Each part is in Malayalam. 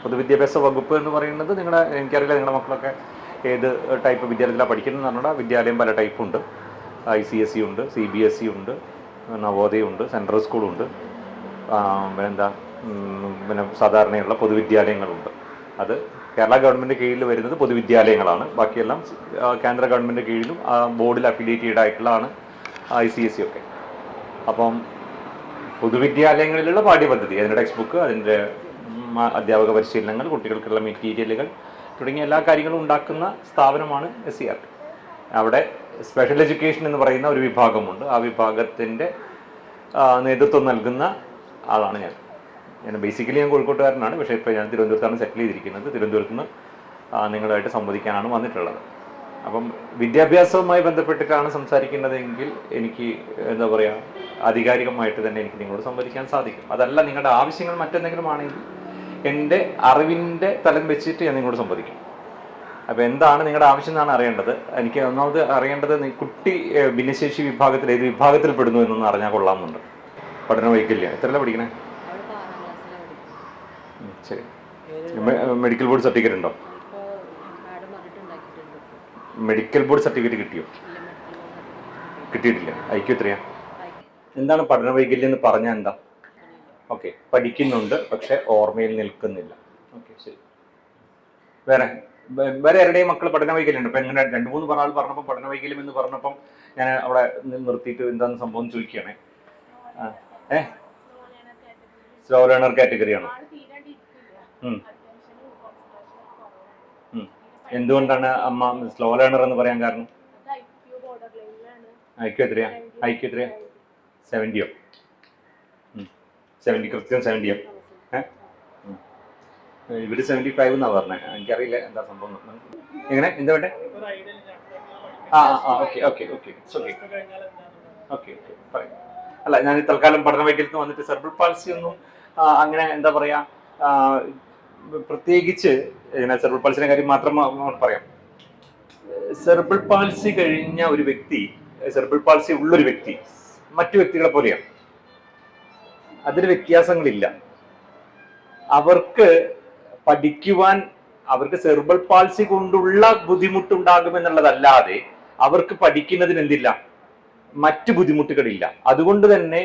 പൊതുവിദ്യാഭ്യാസ വകുപ്പ് എന്ന് പറയുന്നത് എനിക്കറിയില്ല നിങ്ങളുടെ മക്കളൊക്കെ ഏത് ടൈപ്പ് വിദ്യാലയത്തിലാണ് പഠിക്കുന്നതെന്ന് പറഞ്ഞാൽ വിദ്യാലയം പല ടൈപ്പുണ്ട്. ICSE ഉണ്ട്, CBSE ഉണ്ട്, നവോദയ ഉണ്ട്, സെൻട്രൽ സ്കൂളുണ്ട്, പിന്നെ സാധാരണയുള്ള പൊതുവിദ്യാലയങ്ങളുണ്ട്. അത് കേരള ഗവൺമെൻറ് കീഴിൽ വരുന്നത് പൊതുവിദ്യാലയങ്ങളാണ്. ബാക്കിയെല്ലാം കേന്ദ്ര ഗവൺമെൻറ് കീഴിലും ബോർഡിൽ അഫിലിയേറ്റഡ് ആയിട്ടുള്ളതാണ് ICSE ഒക്കെ. അപ്പം പൊതുവിദ്യാലയങ്ങളിലുള്ള പാഠ്യപദ്ധതി, അതിൻ്റെ ടെക്സ്റ്റ് ബുക്ക്, അതിൻ്റെ അധ്യാപക പരിശീലനങ്ങൾ, കുട്ടികൾക്കുള്ള മെറ്റീരിയലുകൾ തുടങ്ങിയ എല്ലാ കാര്യങ്ങളും ഉണ്ടാക്കുന്ന സ്ഥാപനമാണ് SCERT. അവിടെ സ്പെഷ്യൽ എഡ്യൂക്കേഷൻ എന്ന് പറയുന്ന ഒരു വിഭാഗമുണ്ട്. ആ വിഭാഗത്തിൻ്റെ നേതൃത്വം നൽകുന്ന ആളാണ് ഞാൻ. ബേസിക്കലി ഞാൻ കോഴിക്കോട്ടുകാരനാണ്, പക്ഷേ ഇപ്പോൾ ഞാൻ തിരുവനന്തപുരത്താണ് സെറ്റിൽ ചെയ്തിരിക്കുന്നത്. തിരുവനന്തപുരത്ത് നിന്ന് നിങ്ങളുമായിട്ട് സംവദിക്കാനാണ് വന്നിട്ടുള്ളത്. അപ്പം വിദ്യാഭ്യാസവുമായി ബന്ധപ്പെട്ടിട്ടാണ് സംസാരിക്കുന്നതെങ്കിൽ എനിക്ക് എന്താ പറയുക, ആധികാരികമായിട്ട് തന്നെ എനിക്ക് നിങ്ങളോട് സംവദിക്കാൻ സാധിക്കും. അതല്ല നിങ്ങളുടെ ആവശ്യങ്ങൾ മറ്റെന്തെങ്കിലും ആണെങ്കിൽ എൻ്റെ അറിവിൻ്റെ തലം വെച്ചിട്ട് ഞാൻ നിങ്ങളോട് സംവദിക്കും. അപ്പോൾ എന്താണ് നിങ്ങളുടെ ആവശ്യം എന്നാണ് അറിയേണ്ടത്. എനിക്ക് ഒന്നാമത് അറിയേണ്ടത് കുട്ടി ഭിന്നശേഷി വിഭാഗത്തിൽ ഏത് വിഭാഗത്തിൽ പെടുന്നു എന്നൊന്ന് അറിഞ്ഞാൽ കൊള്ളാമെന്നുണ്ട്. പഠന വൈകല്യം എത്രയല്ല പഠിക്കണേ? ശരി. മെഡിക്കൽ ബോർഡ് സർട്ടിഫിക്കറ്റ് ഉണ്ടോ? മെഡിക്കൽ ബോർഡ് സർട്ടിഫിക്കറ്റ് കിട്ടിയോ? കിട്ടിയിട്ടില്ല. IQ എത്രയാ? എന്താണ് പഠന വൈകല്യം എന്ന് പറഞ്ഞാൽ എന്താ? ഓക്കെ, പഠിക്കുന്നുണ്ട് പക്ഷെ ഓർമ്മയിൽ നിൽക്കുന്നില്ല. ഓക്കെ, ശരി. വേറെ ആരുടെയും മക്കൾ പഠന വൈകല്യം ഉണ്ട്? ഇപ്പൊ എങ്ങനെ 2-3 ആൾ പറഞ്ഞപ്പോൾ പഠന വൈകല്യം എന്ന് പറഞ്ഞപ്പം ഞാൻ അവിടെ നിർത്തിയിട്ട് എന്താണെന്ന് സംഭവം ചോദിക്കുകയാണേ. Slow learner കാറ്റഗറിയാണോ? എന്തുകൊണ്ടാണ് അമ്മ സ്ലോ ലേണർ എന്ന് പറയാൻ കാരണം? IQ എത്രയാ? 70യോ? 70, കൃത്യം 70യോ? ഇവര് 75 എന്നാ പറഞ്ഞത്. എനിക്കറിയില്ല എന്താ സംഭവം. എങ്ങനെ എന്താ വേണ്ടേ? ഓക്കെ പറയാം. അല്ല, ഞാൻ തൽക്കാലം പഠന വൈകല്യത്തിന് വന്നിട്ട് സെർബ്രൽ പാൾസി ഒന്നും അങ്ങനെ എന്താ പറയാ, പ്രത്യേകിച്ച് സെർബ്രൽ പാൾസിന്റെ കാര്യം മാത്രം പറയാം. സെർബ്രൽ പാൾസി കഴിഞ്ഞ ഒരു വ്യക്തി, സെർബ്രൽ പാൾസി ഉള്ളൊരു വ്യക്തി മറ്റു വ്യക്തികളെ പോലെയാണ്. അതിന് വ്യത്യാസങ്ങളില്ല. അവർക്ക് പഠിക്കുവാൻ, അവർക്ക് സെർബ്രൽ പാൾസി കൊണ്ടുള്ള ബുദ്ധിമുട്ടുണ്ടാകുമെന്നുള്ളതല്ലാതെ അവർക്ക് പഠിക്കുന്നതിന് എന്തില്ല, മറ്റു ബുദ്ധിമുട്ടുകളില്ല. അതുകൊണ്ട് തന്നെ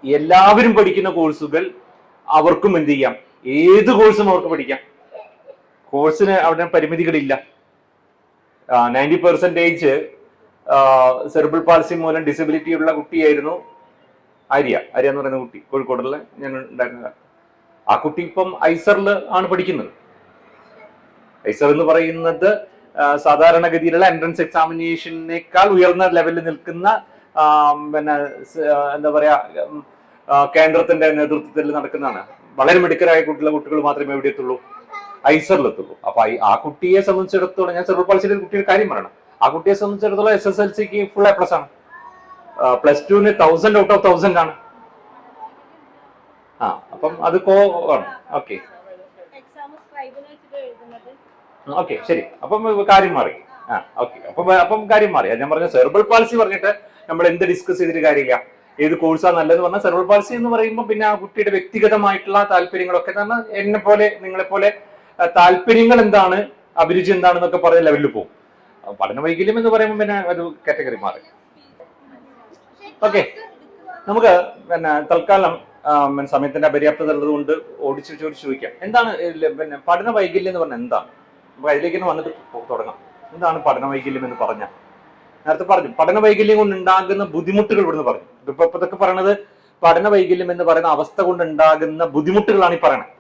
എല്ലാവരും പഠിക്കുന്ന കോഴ്സുകൾ അവർക്കും എന്ത് ചെയ്യാം, ഏത് കോഴ്സും അവർക്ക് പഠിക്കാം. കോഴ്സിന് അവിടെ പരിമിതികളില്ല. 90% സെർബ്രൽ പാൾസി മൂലം ഡിസബിലിറ്റി ഉള്ള കുട്ടിയായിരുന്നു ആര്യ എന്ന് പറയുന്ന കുട്ടി, കോഴിക്കോടുള്ള ഞാൻ ഉണ്ടായിരുന്ന. ആ കുട്ടി ഇപ്പം ഐസറിൽ ആണ് പഠിക്കുന്നത്. ഐസർ എന്ന് പറയുന്നത് സാധാരണഗതിയിലുള്ള എൻട്രൻസ് എക്സാമിനേഷനേക്കാൾ ഉയർന്ന ലെവലിൽ നിൽക്കുന്ന പിന്നെ എന്താ പറയാ, കേന്ദ്രത്തിന്റെ നേതൃത്വത്തിൽ നടക്കുന്നതാണ്. വളരെ മിടുക്കരായ കുട്ടികൾ മാത്രമേ എവിടെ എത്തുള്ളൂ, ഐസറിലെത്തുള്ളൂ. അപ്പൊ ആ കുട്ടിയെ സംബന്ധിച്ചിടത്തോളം, ഞാൻ സെർബ്രൽ പാൾസിയുടെ കുട്ടിയുടെ കാര്യം പറയണം. ആ കുട്ടിയെ സംബന്ധിച്ചിടത്തോളം SSLCക്ക് ഫുൾ A+ ആണ്. +2ന് 1000 out of 1000 ആണ്. അപ്പം അത് ആണ്. ഓക്കെ ശരി. അപ്പം കാര്യം മാറി. ഓക്കെ, അപ്പം കാര്യം മാറി. ഞാൻ പറഞ്ഞ സെർബ്രൽ പാൾസി പറഞ്ഞിട്ട് നമ്മൾ എന്ത് ഡിസ്കസ് ചെയ്തിട്ട് കാര്യമില്ല. ഏത് കോഴ്സാണ് നല്ലതെന്ന് പറഞ്ഞാൽ സെർബ്രൽ പാൾസി എന്ന് പറയുമ്പോൾ പിന്നെ ആ കുട്ടിയുടെ വ്യക്തിഗതമായിട്ടുള്ള താല്പര്യങ്ങളൊക്കെ തന്നെ എന്നെ പോലെ നിങ്ങളെ പോലെ താല്പര്യങ്ങൾ എന്താണ്, അഭിരുചി എന്താണെന്നൊക്കെ പറഞ്ഞ ലെവലിൽ പോകും. പഠന വൈകല്യം എന്ന് പറയുമ്പോൾ പിന്നെ ഒരു കാറ്റഗറി മാറി. ഓക്കെ, നമുക്ക് പിന്നെ തൽക്കാലം സമയത്തിന്റെ അപര്യാപ്തത ഉള്ളത് കൊണ്ട് ഓടിച്ചു ചോദിക്കാം. എന്താണ് പിന്നെ പഠന വൈകല്യം എന്ന് പറഞ്ഞാൽ എന്താണ്? നമുക്ക് അതിലേക്ക് വന്നിട്ട് തുടങ്ങാം. എന്താണ് പഠന വൈകല്യം എന്ന് പറഞ്ഞാൽ? നേരത്തെ പറഞ്ഞു, പഠന വൈകല്യം കൊണ്ട് ഉണ്ടാകുന്ന ബുദ്ധിമുട്ടുകൾ ഇവിടുന്ന് പറഞ്ഞു. ഇതൊക്കെ പറയണത് പഠന വൈകല്യം എന്ന് പറയുന്ന അവസ്ഥ കൊണ്ട് ഉണ്ടാകുന്ന ബുദ്ധിമുട്ടുകളാണ് ഈ പറയണത്.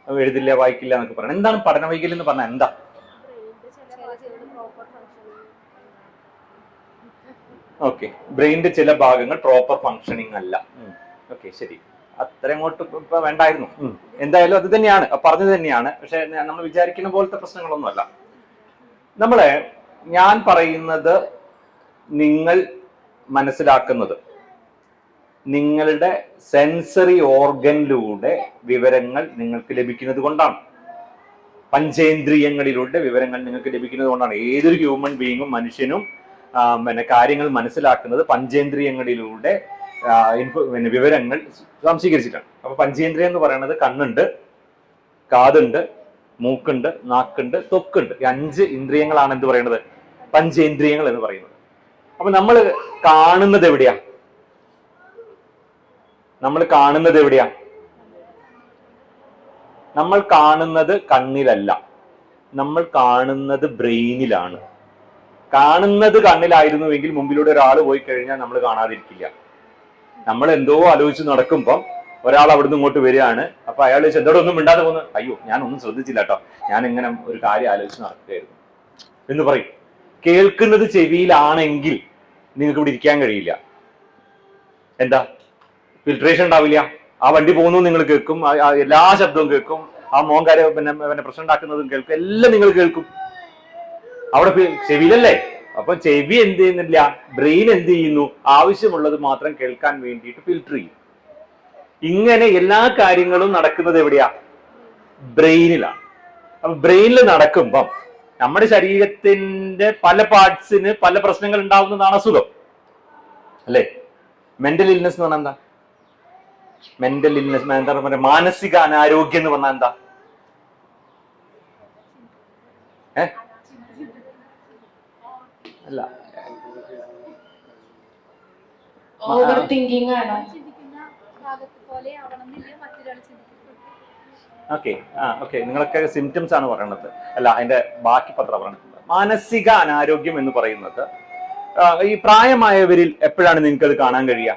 എഴുതില്ല, വായിക്കില്ല എന്നൊക്കെ പറയണം. എന്താണ് പഠന വൈകല്യം എന്ന് പറഞ്ഞാൽ എന്താ? ഓക്കെ, ബ്രെയിനിന്റെ ചില ഭാഗങ്ങൾ പ്രോപ്പർ ഫങ്ഷനിങ് അല്ല. ഓക്കെ ശരി, അത്ര അങ്ങോട്ട് ഇപ്പൊ വേണ്ടായിരുന്നു. എന്തായാലും അത് തന്നെയാണ് പറഞ്ഞത് തന്നെയാണ്. പക്ഷെ നമ്മൾ വിചാരിക്കുന്ന പോലത്തെ പ്രശ്നങ്ങളൊന്നുമല്ല. ഞാൻ പറയുന്നത് നിങ്ങൾ മനസ്സിലാക്കുന്നത് നിങ്ങളുടെ സെൻസറി ഓർഗനിലൂടെ വിവരങ്ങൾ നിങ്ങൾക്ക് ലഭിക്കുന്നത് കൊണ്ടാണ്. പഞ്ചേന്ദ്രിയങ്ങളിലൂടെ വിവരങ്ങൾ നിങ്ങൾക്ക് ലഭിക്കുന്നത് കൊണ്ടാണ്. ഏതൊരു ഹ്യൂമൻ ബീയിങ്ങും, മനുഷ്യനും പിന്നെ കാര്യങ്ങൾ മനസ്സിലാക്കുന്നത് പഞ്ചേന്ദ്രിയങ്ങളിലൂടെ വിവരങ്ങൾ സംശീകരിച്ചിട്ടാണ്. അപ്പൊ പഞ്ചേന്ദ്രിയം എന്ന് പറയുന്നത് കണ്ണുണ്ട്, കാതുണ്ട്, മൂക്കുണ്ട്, നാക്കുണ്ട്, ത്വക്കുണ്ട്. ഈ 5 ഇന്ദ്രിയങ്ങളാണ് എന്ത് പറയുന്നത്? പഞ്ചേന്ദ്രിയങ്ങൾ എന്ന് പറയുന്നത്. അപ്പൊ നമ്മൾ കാണുന്നത് എവിടെയാ? നമ്മൾ കാണുന്നത് എവിടെയാ? നമ്മൾ കാണുന്നത് കണ്ണിലല്ല, നമ്മൾ കാണുന്നത് ബ്രെയിനിലാണ്. കാണുന്നത് കണ്ണിലായിരുന്നുവെങ്കിൽ മുമ്പിലൂടെ ഒരാൾ പോയി കഴിഞ്ഞാൽ നമ്മൾ കാണാതിരിക്കില്ല. നമ്മൾ എന്തോ ആലോചിച്ച് നടക്കുമ്പം ഒരാൾ അവിടുന്ന് ഇങ്ങോട്ട് വരികയാണ്. അപ്പൊ അയാൾ ചോദിച്ചു എന്തോടെ ഒന്നും മിണ്ടാതെ പോകുന്നു. അയ്യോ ഞാനൊന്നും ശ്രദ്ധിച്ചില്ല കേട്ടോ, ഞാൻ ഇങ്ങനെ ഒരു കാര്യം ആലോചിച്ച് നടക്കുകയായിരുന്നു എന്ന് പറയും. കേൾക്കുന്നത് ചെവിയിലാണെങ്കിൽ നിങ്ങൾക്ക് ഇവിടെ ഇരിക്കാൻ കഴിയില്ല. എന്താ? ഫിൽട്രേഷൻ ഉണ്ടാവില്ല. ആ വണ്ടി പോകുന്നു നിങ്ങൾ കേൾക്കും, എല്ലാ ശബ്ദവും കേൾക്കും, ആ മോൻകാരെ പിന്നെ പ്രശ്നം ഉണ്ടാക്കുന്നതും കേൾക്കും, എല്ലാം നിങ്ങൾ കേൾക്കും. അവിടെ ചെവിയിലല്ലേ? അപ്പൊ ചെവി എന്ത് ചെയ്യുന്നില്ല, ബ്രെയിൻ എന്ത് ചെയ്യുന്നു? ആവശ്യമുള്ളത് മാത്രം കേൾക്കാൻ വേണ്ടിയിട്ട് ഫിൽട്ടർ ചെയ്യും. ഇങ്ങനെ എല്ലാ കാര്യങ്ങളും നടക്കുന്നത് എവിടെയാ? ബ്രെയിനിലാണ്. അപ്പൊ ബ്രെയിനിൽ നടക്കുമ്പം നമ്മുടെ ശരീരത്തിന്റെ പല പാർട്സിന് പല പ്രശ്നങ്ങൾ ഉണ്ടാവുന്നതാണ് അസുഖം അല്ലേ? മെന്റൽ ഇൽനെസ് എന്ന് പറഞ്ഞാൽ എന്താ? മെന്റൽ ഇൽനെസ് എന്താ പറയുക? മാനസിക അനാരോഗ്യം എന്ന് പറഞ്ഞാൽ എന്താ? അല്ല, ഓക്കെ നിങ്ങളൊക്കെ സിംറ്റംസ് ആണ് പറയുന്നത്. അല്ല, അതിന്റെ ബാക്കി പത്രം പറയുന്നത് മാനസിക അനാരോഗ്യം എന്ന് പറയുന്നത് ഈ പ്രായമായവരിൽ എപ്പോഴാണ് നിങ്ങൾക്ക് അത് കാണാൻ കഴിയുക?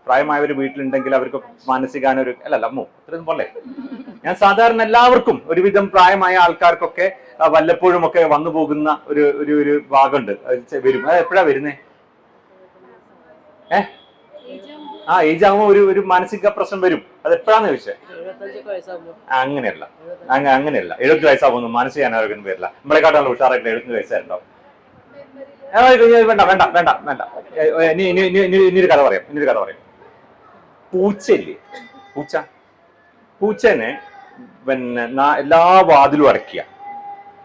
പ്രായമായവർ വീട്ടിലുണ്ടെങ്കിൽ അവർക്ക് മാനസികാനാരോഗ്യം അല്ലല്ല അമ്മോ അത്രയും പോലെ. ഞാൻ സാധാരണ എല്ലാവർക്കും ഒരുവിധം പ്രായമായ ആൾക്കാർക്കൊക്കെ വല്ലപ്പോഴും ഒക്കെ വന്നു പോകുന്ന ഒരു ഒരു ഒരു ഭാഗമുണ്ട്, വരും. അത് എപ്പോഴാ വരുന്നേ? ഏജ് ആകുമ്പോ ഒരു മാനസിക പ്രശ്നം വരും. അത് എപ്പോഴാന്ന് ചോദിച്ചേ? അങ്ങനെയല്ല, അങ്ങനെയല്ല. 70 വയസ്സാവുന്നു മാനസിക അനാരോഗ്യം വരില്ല. നമ്മളെക്കാട്ടുള്ള ഉഷാറായിട്ട് 70 വയസ്സായിട്ടുണ്ടാവും. വേണ്ട വേണ്ട വേണ്ട വേണ്ട ഇനിയൊരു കഥ പറയാം. പൂച്ചയില്ലേ, പൂച്ചനെ പിന്നെ എല്ലാ വാതിലും അടയ്ക്കുക.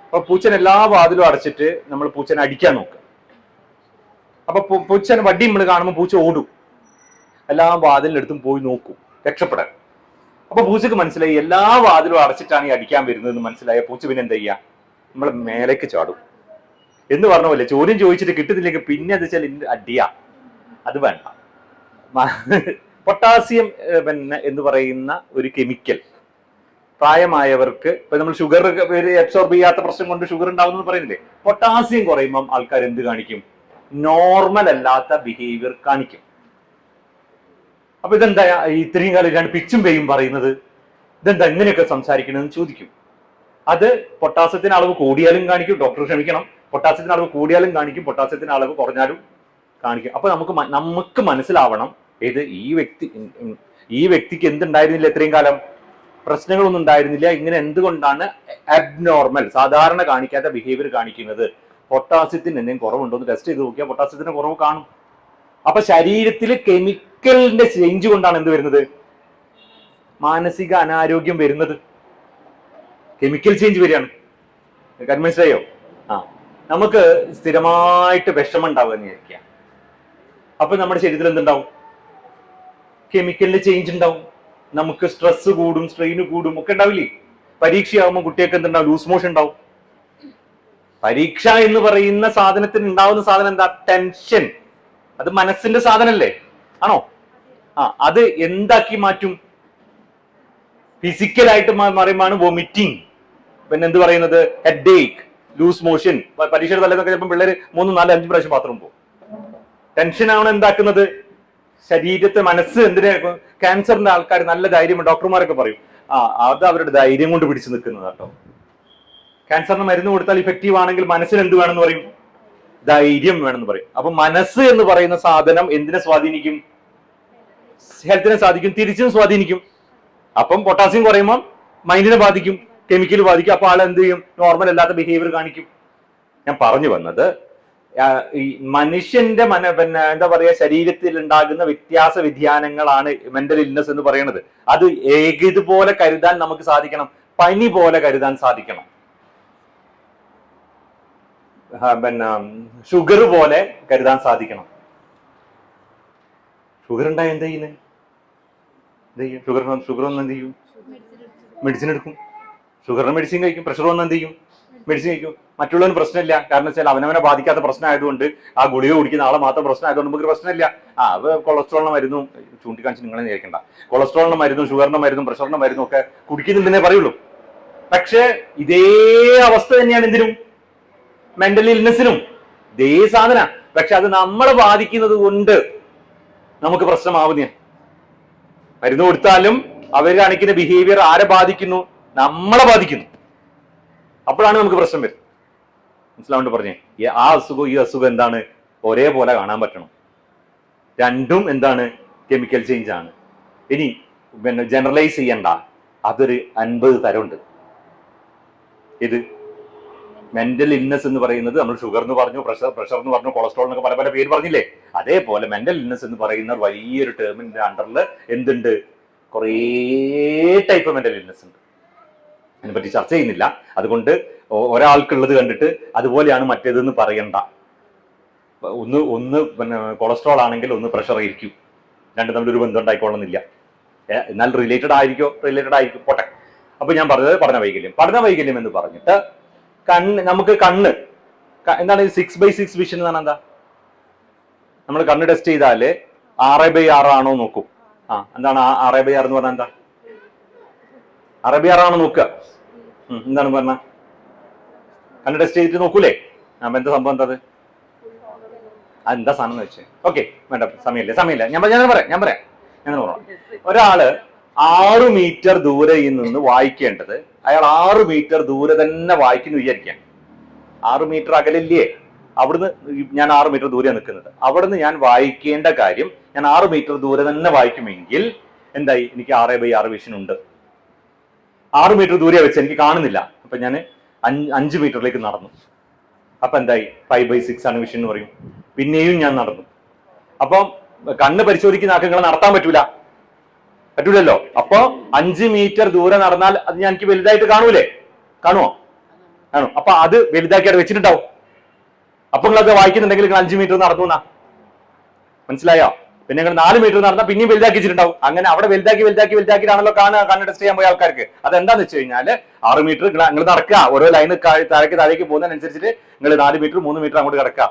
അപ്പൊ പൂച്ചനെ എല്ലാ വാതിലും അടച്ചിട്ട് നമ്മൾ പൂച്ചനെ അടിക്കാൻ നോക്കുക. അപ്പൊ പൂച്ചനെ വടി നമ്മൾ കാണുമ്പോൾ പൂച്ച ഓടും, എല്ലാ വാതിലിനടുത്തും പോയി നോക്കും രക്ഷപ്പെടാൻ. അപ്പൊ പൂച്ചക്ക് മനസ്സിലായി എല്ലാ വാതിലും അടച്ചിട്ടാണ് ഈ അടിക്കാൻ വരുന്നതെന്ന് മനസ്സിലായ പൂച്ച പിന്നെ എന്താ ചെയ്യുക? നമ്മൾ മേലേക്ക് ചാടും. എന്ന് പറഞ്ഞ പോലെ ചോദ്യം ചോദിച്ചിട്ട് കിട്ടുന്നില്ലെങ്കിൽ പിന്നെ അത് വെച്ചാൽ അടിയാ. അത് വേണ്ട. പൊട്ടാസ്യം പിന്നെ എന്ന് പറയുന്ന ഒരു കെമിക്കൽ പ്രായമായവർക്ക്, ഇപ്പൊ നമ്മൾ ഷുഗർ അബ്സോർബ് ചെയ്യാത്ത പ്രശ്നം കൊണ്ട് ഷുഗർ ഉണ്ടാവുമെന്ന് പറയുന്നില്ലേ? പൊട്ടാസ്യം കുറയുമ്പം ആൾക്കാർ എന്ത് കാണിക്കും? നോർമൽ അല്ലാത്ത ബിഹേവിയർ കാണിക്കും. അപ്പൊ ഇതെന്താ ഇത്രയും കാലം പിച്ചും പേയും പറയുന്നത്? ഇതെന്താ ഇങ്ങനെയൊക്കെ സംസാരിക്കണമെന്ന് ചോദിക്കും. അത് പൊട്ടാസ്യത്തിന്റെ അളവ് കൂടിയാലും കാണിക്കും, ഡോക്ടർ ക്ഷമിക്കണം, പൊട്ടാസ്യത്തിന്റെ അളവ് കൂടിയാലും കാണിക്കും, പൊട്ടാസ്യത്തിന്റെ അളവ് കുറഞ്ഞാലും കാണിക്കും. അപ്പൊ നമുക്ക് മനസ്സിലാവണം ഏത് ഈ വ്യക്തിക്ക് എന്തുണ്ടായിരുന്നില്ല, ഇത്രയും കാലം പ്രശ്നങ്ങളൊന്നും ഉണ്ടായിരുന്നില്ല. ഇങ്ങനെ എന്തുകൊണ്ടാണ് അബ്നോർമൽ, സാധാരണ കാണിക്കാത്ത ബിഹേവിയർ കാണിക്കുന്നത്? പൊട്ടാസ്യത്തിന് എന്തെങ്കിലും കുറവുണ്ടോ എന്ന് ടെസ്റ്റ് ചെയ്ത് നോക്കിയാൽ പൊട്ടാസ്യത്തിന് കുറവ് കാണും. അപ്പൊ ശരീരത്തിൽ കെമിക്കലിന്റെ ചേഞ്ച് കൊണ്ടാണ് എന്ത് വരുന്നത്? മാനസിക അനാരോഗ്യം വരുന്നത്. കെമിക്കൽ ചേഞ്ച് വരികയാണ്. മനസ്സിലായോ? നമുക്ക് സ്ഥിരമായിട്ട് വിഷമം ഉണ്ടാവുക എന്ന് വിചാരിക്കുക. അപ്പൊ നമ്മുടെ ശരീരത്തിൽ എന്തുണ്ടാവും? കെമിക്കലിന്റെ ചേഞ്ച് ഉണ്ടാവും. നമുക്ക് സ്ട്രെസ് കൂടും, സ്ട്രെയിന് കൂടും ഒക്കെ ഉണ്ടാവില്ലേ? പരീക്ഷയാകുമ്പോൾ കുട്ടികൾക്ക് എന്തുണ്ടാവും? ലൂസ് മോഷൻ ഉണ്ടാവും. പരീക്ഷ എന്ന് പറയുന്ന സാധനത്തിന് ഉണ്ടാവുന്ന സാധനം എന്താ? ടെൻഷൻ. അത് മനസ്സിന്റെ സാധനല്ലേ? ആണോ? അത് എന്താക്കി മാറ്റും? ഫിസിക്കലായിട്ട് പറയുമ്പോഴാണ് വോമിറ്റിംഗ്, പിന്നെ എന്ത് പറയുന്നത്, ഹെഡ് ഏക്ക്, ലൂസ് മോഷൻ. പരീക്ഷയുടെ തലേന്നൊക്കെ ചിലപ്പോൾ പിള്ളേര് 3, 4, 5 പ്രാവശ്യം ബാത്റൂം പോകും. ടെൻഷനാണ് എന്താക്കുന്നത്? ശരീരത്തെ, മനസ്സ് എന്തിനാ? ക്യാൻസറിന്റെ ആൾക്കാർ നല്ല ധൈര്യം, ഡോക്ടർമാരൊക്കെ പറയും അത് അവരുടെ ധൈര്യം കൊണ്ട് പിടിച്ചു നിൽക്കുന്നത് കേട്ടോ. ക്യാൻസറിന് മരുന്ന് കൊടുത്താൽ ഇഫക്റ്റീവ് ആണെങ്കിൽ മനസ്സിന് എന്ത് വേണമെന്ന് പറയും? ധൈര്യം വേണമെന്ന് പറയും. അപ്പൊ മനസ്സ് എന്ന് പറയുന്ന സാധനം എന്തിനെ സ്വാധീനിക്കും? ഹെൽത്തിനെ സാധിക്കും, തിരിച്ചും സ്വാധീനിക്കും. അപ്പം പൊട്ടാസ്യം കുറയുമ്പോൾ മൈൻഡിനെ ബാധിക്കും, കെമിക്കൽ ബാധിക്കും. അപ്പൊ ആൾ എന്ത് ചെയ്യും? നോർമൽ അല്ലാത്ത ബിഹേവിയർ കാണിക്കും. ഞാൻ പറഞ്ഞു വന്നത് ഈ മനുഷ്യന്റെ പിന്നെ എന്താ പറയാ, ശരീരത്തിൽ ഉണ്ടാകുന്ന വ്യത്യാസ വ്യതിയാനങ്ങളാണ് മെന്റൽ ഇൽനെസ് എന്ന് പറയുന്നത്. അത് ഏകതുപോലെ കരുതാൻ നമുക്ക് സാധിക്കണം, പനി പോലെ കരുതാൻ സാധിക്കണം, പിന്നെ ഷുഗർ പോലെ കരുതാൻ സാധിക്കണം. ഷുഗർ ഉണ്ടായ എന്താ ചെയ്യുന്നത്? ഷുഗർ ഒന്നും എന്ത് ചെയ്യും? മെഡിസിൻ എടുക്കും. ഷുഗറിന് മെഡിസിൻ കഴിക്കും, പ്രഷർ വന്ന് എന്ത് ചെയ്യും, മെഡിസിൻ കഴിക്കും. മറ്റുള്ളവന് പ്രശ്നമില്ല, കാരണം വെച്ചാൽ അവനവനെ ബാധിക്കാത്ത പ്രശ്നമായതുകൊണ്ട്, ആ ഗുളിക കുടിക്കുന്ന ആളെ മാത്രം പ്രശ്നമായതുകൊണ്ട് നമുക്ക് പ്രശ്നമില്ല. അത് കൊളസ്ട്രോളിന് മരുന്നും ചൂണ്ടിക്കാണിച്ച് നിങ്ങളെ നേരിക്കണ്ട, കൊളസ്ട്രോളിന് മരുന്നും ഷുഗറിന്റെ മരുന്നും പ്രഷറിന്റെ മരുന്നും ഒക്കെ കുടിക്കുന്നുണ്ടെന്നേ പറയുള്ളൂ. പക്ഷെ ഇതേ അവസ്ഥ തന്നെയാണ് എന്തിനും, മെന്റൽ ഇൽനെസ്സിനും ഇതേ സാധന. പക്ഷെ അത് നമ്മളെ ബാധിക്കുന്നത് കൊണ്ട് നമുക്ക് പ്രശ്നമാവുന്ന. മരുന്ന് കൊടുത്താലും അവർ കാണിക്കുന്ന ബിഹേവിയർ ആരെ ബാധിക്കുന്നു, നമ്മളെ ബാധിക്കുന്നു. അപ്പോഴാണ് നമുക്ക് പ്രശ്നം വരും. മനസ്സിലാവേണ്ടി പറഞ്ഞേ, ആ അസുഖം ഈ അസുഖം എന്താണ്, ഒരേപോലെ കാണാൻ പറ്റണം. രണ്ടും എന്താണ്, കെമിക്കൽ ചേഞ്ച് ആണ്. ഇനി പിന്നെ ജനറലൈസ് ചെയ്യണ്ട, അതൊരു 50 തരമുണ്ട്. ഇത് മെന്റൽ ഇൽനെസ് എന്ന് പറയുന്നത്, നമ്മൾ ഷുഗർ എന്ന് പറഞ്ഞു, പ്രഷർ എന്ന് പറഞ്ഞു, കൊളസ്ട്രോൾ എന്നൊക്കെ പല പല പേര് പറഞ്ഞില്ലേ, അതേപോലെ മെന്റൽ ഇൽനെസ് എന്ന് പറയുന്ന വലിയൊരു ടേമിന്റെ അണ്ടറിൽ എന്തുണ്ട്, കുറേ ടൈപ്പ് മെന്റൽ ഇൽനെസ് ഉണ്ട്. അതിനെപ്പറ്റി ചർച്ച ചെയ്യുന്നില്ല. അതുകൊണ്ട് ഒരാൾക്കുള്ളത് കണ്ടിട്ട് അതുപോലെയാണ് മറ്റേതെന്ന് പറയണ്ട. ഒന്ന് പിന്നെ കൊളസ്ട്രോൾ ആണെങ്കിൽ ഒന്ന് പ്രഷർ ആയിരിക്കും, രണ്ടും തമ്മിലൊരു ബന്ധം ഉണ്ടായിക്കൊള്ളുന്നില്ല. എന്നാൽ റിലേറ്റഡ് ആയിരിക്കും, പോട്ടെ. അപ്പൊ ഞാൻ പറഞ്ഞത് പഠന വൈകല്യം എന്ന് പറഞ്ഞിട്ട് നമുക്ക് കണ്ണ് എന്താണ് 6/6 വിഷൻ എന്നാണ്. എന്താ, നമ്മൾ കണ്ണ് ടെസ്റ്റ് ചെയ്താല് 6/6 ആണോ നോക്കും. എന്താണ് 6/6 എന്ന് പറഞ്ഞാൽ? എന്താ 6/6 ആണോ നോക്കുക? എന്താണ് പറഞ്ഞ, കണ്ണ് ടെസ്റ്റ് ചെയ്തിട്ട് നോക്കൂലേ? എന്താ സംഭവം, എന്താ അത്, എന്താ സാധനം എന്ന് വെച്ചേ. ഓക്കെ, വേണ്ട, സമയമില്ല. ഞാൻ പറയാം. ഒരാള് 6 മീറ്റർ ദൂരെ നിന്ന് വായിക്കേണ്ടത് അയാൾ 6 മീറ്റർ ദൂരെ തന്നെ വായിക്കുന്നു വിചാരിക്കാം. 6 മീറ്റർ അകലില്ലേ, അവിടുന്ന് ഞാൻ 6 മീറ്റർ ദൂരെ നിൽക്കുന്നത്, അവിടുന്ന് ഞാൻ വായിക്കേണ്ട കാര്യം ഞാൻ 6 മീറ്റർ ദൂരെ തന്നെ വായിക്കുമെങ്കിൽ എന്തായി, എനിക്ക് 6/6 വിഷൻ ഉണ്ട്. 6 മീറ്റർ ദൂരെ വെച്ച് എനിക്ക് കാണുന്നില്ല, അപ്പൊ ഞാൻ 5 മീറ്ററിലേക്ക് നടന്നു. അപ്പൊ എന്തായി, 5/6 ആണ് വിഷൻ എന്ന് പറയും. പിന്നെയും ഞാൻ നടന്നു. അപ്പം കണ്ണ് പരിശോധിക്കുന്ന ആൾക്ക് നിങ്ങളെ നടത്താൻ പറ്റൂലല്ലോ. അപ്പൊ 5 മീറ്റർ ദൂരെ നടന്നാൽ അത് എനിക്ക് വലുതായിട്ട് കാണൂലേ? കാണുമോ? അപ്പൊ അത് വലുതാക്കി അവിടെ വെച്ചിട്ടുണ്ടാവും. അപ്പൊ നിങ്ങളത് വായിക്കുന്നുണ്ടെങ്കിൽ നിങ്ങൾ 5 മീറ്റർ നടന്നു എന്നാ, മനസ്സിലായോ? പിന്നെ നിങ്ങൾ 4 മീറ്റർ നടന്നാൽ പിന്നെയും വലുതാക്കി വെച്ചിട്ടുണ്ടാവും. അങ്ങനെ അവിടെ വലുതാക്കിയിട്ടാണല്ലോ കണ്ണ് ടെസ്റ്റ് ചെയ്യാൻ പോയ ആൾക്കാർക്ക്. അതെന്താന്ന് വെച്ച് കഴിഞ്ഞാല് 6 മീറ്റർ നിങ്ങൾ നടക്കുക, ഓരോ ലൈന് താഴേക്ക് പോകുന്നതിനനുസരിച്ചിട്ട് നിങ്ങൾ 4 മീറ്റർ 3 മീറ്റർ അങ്ങോട്ട് കിടക്കുക.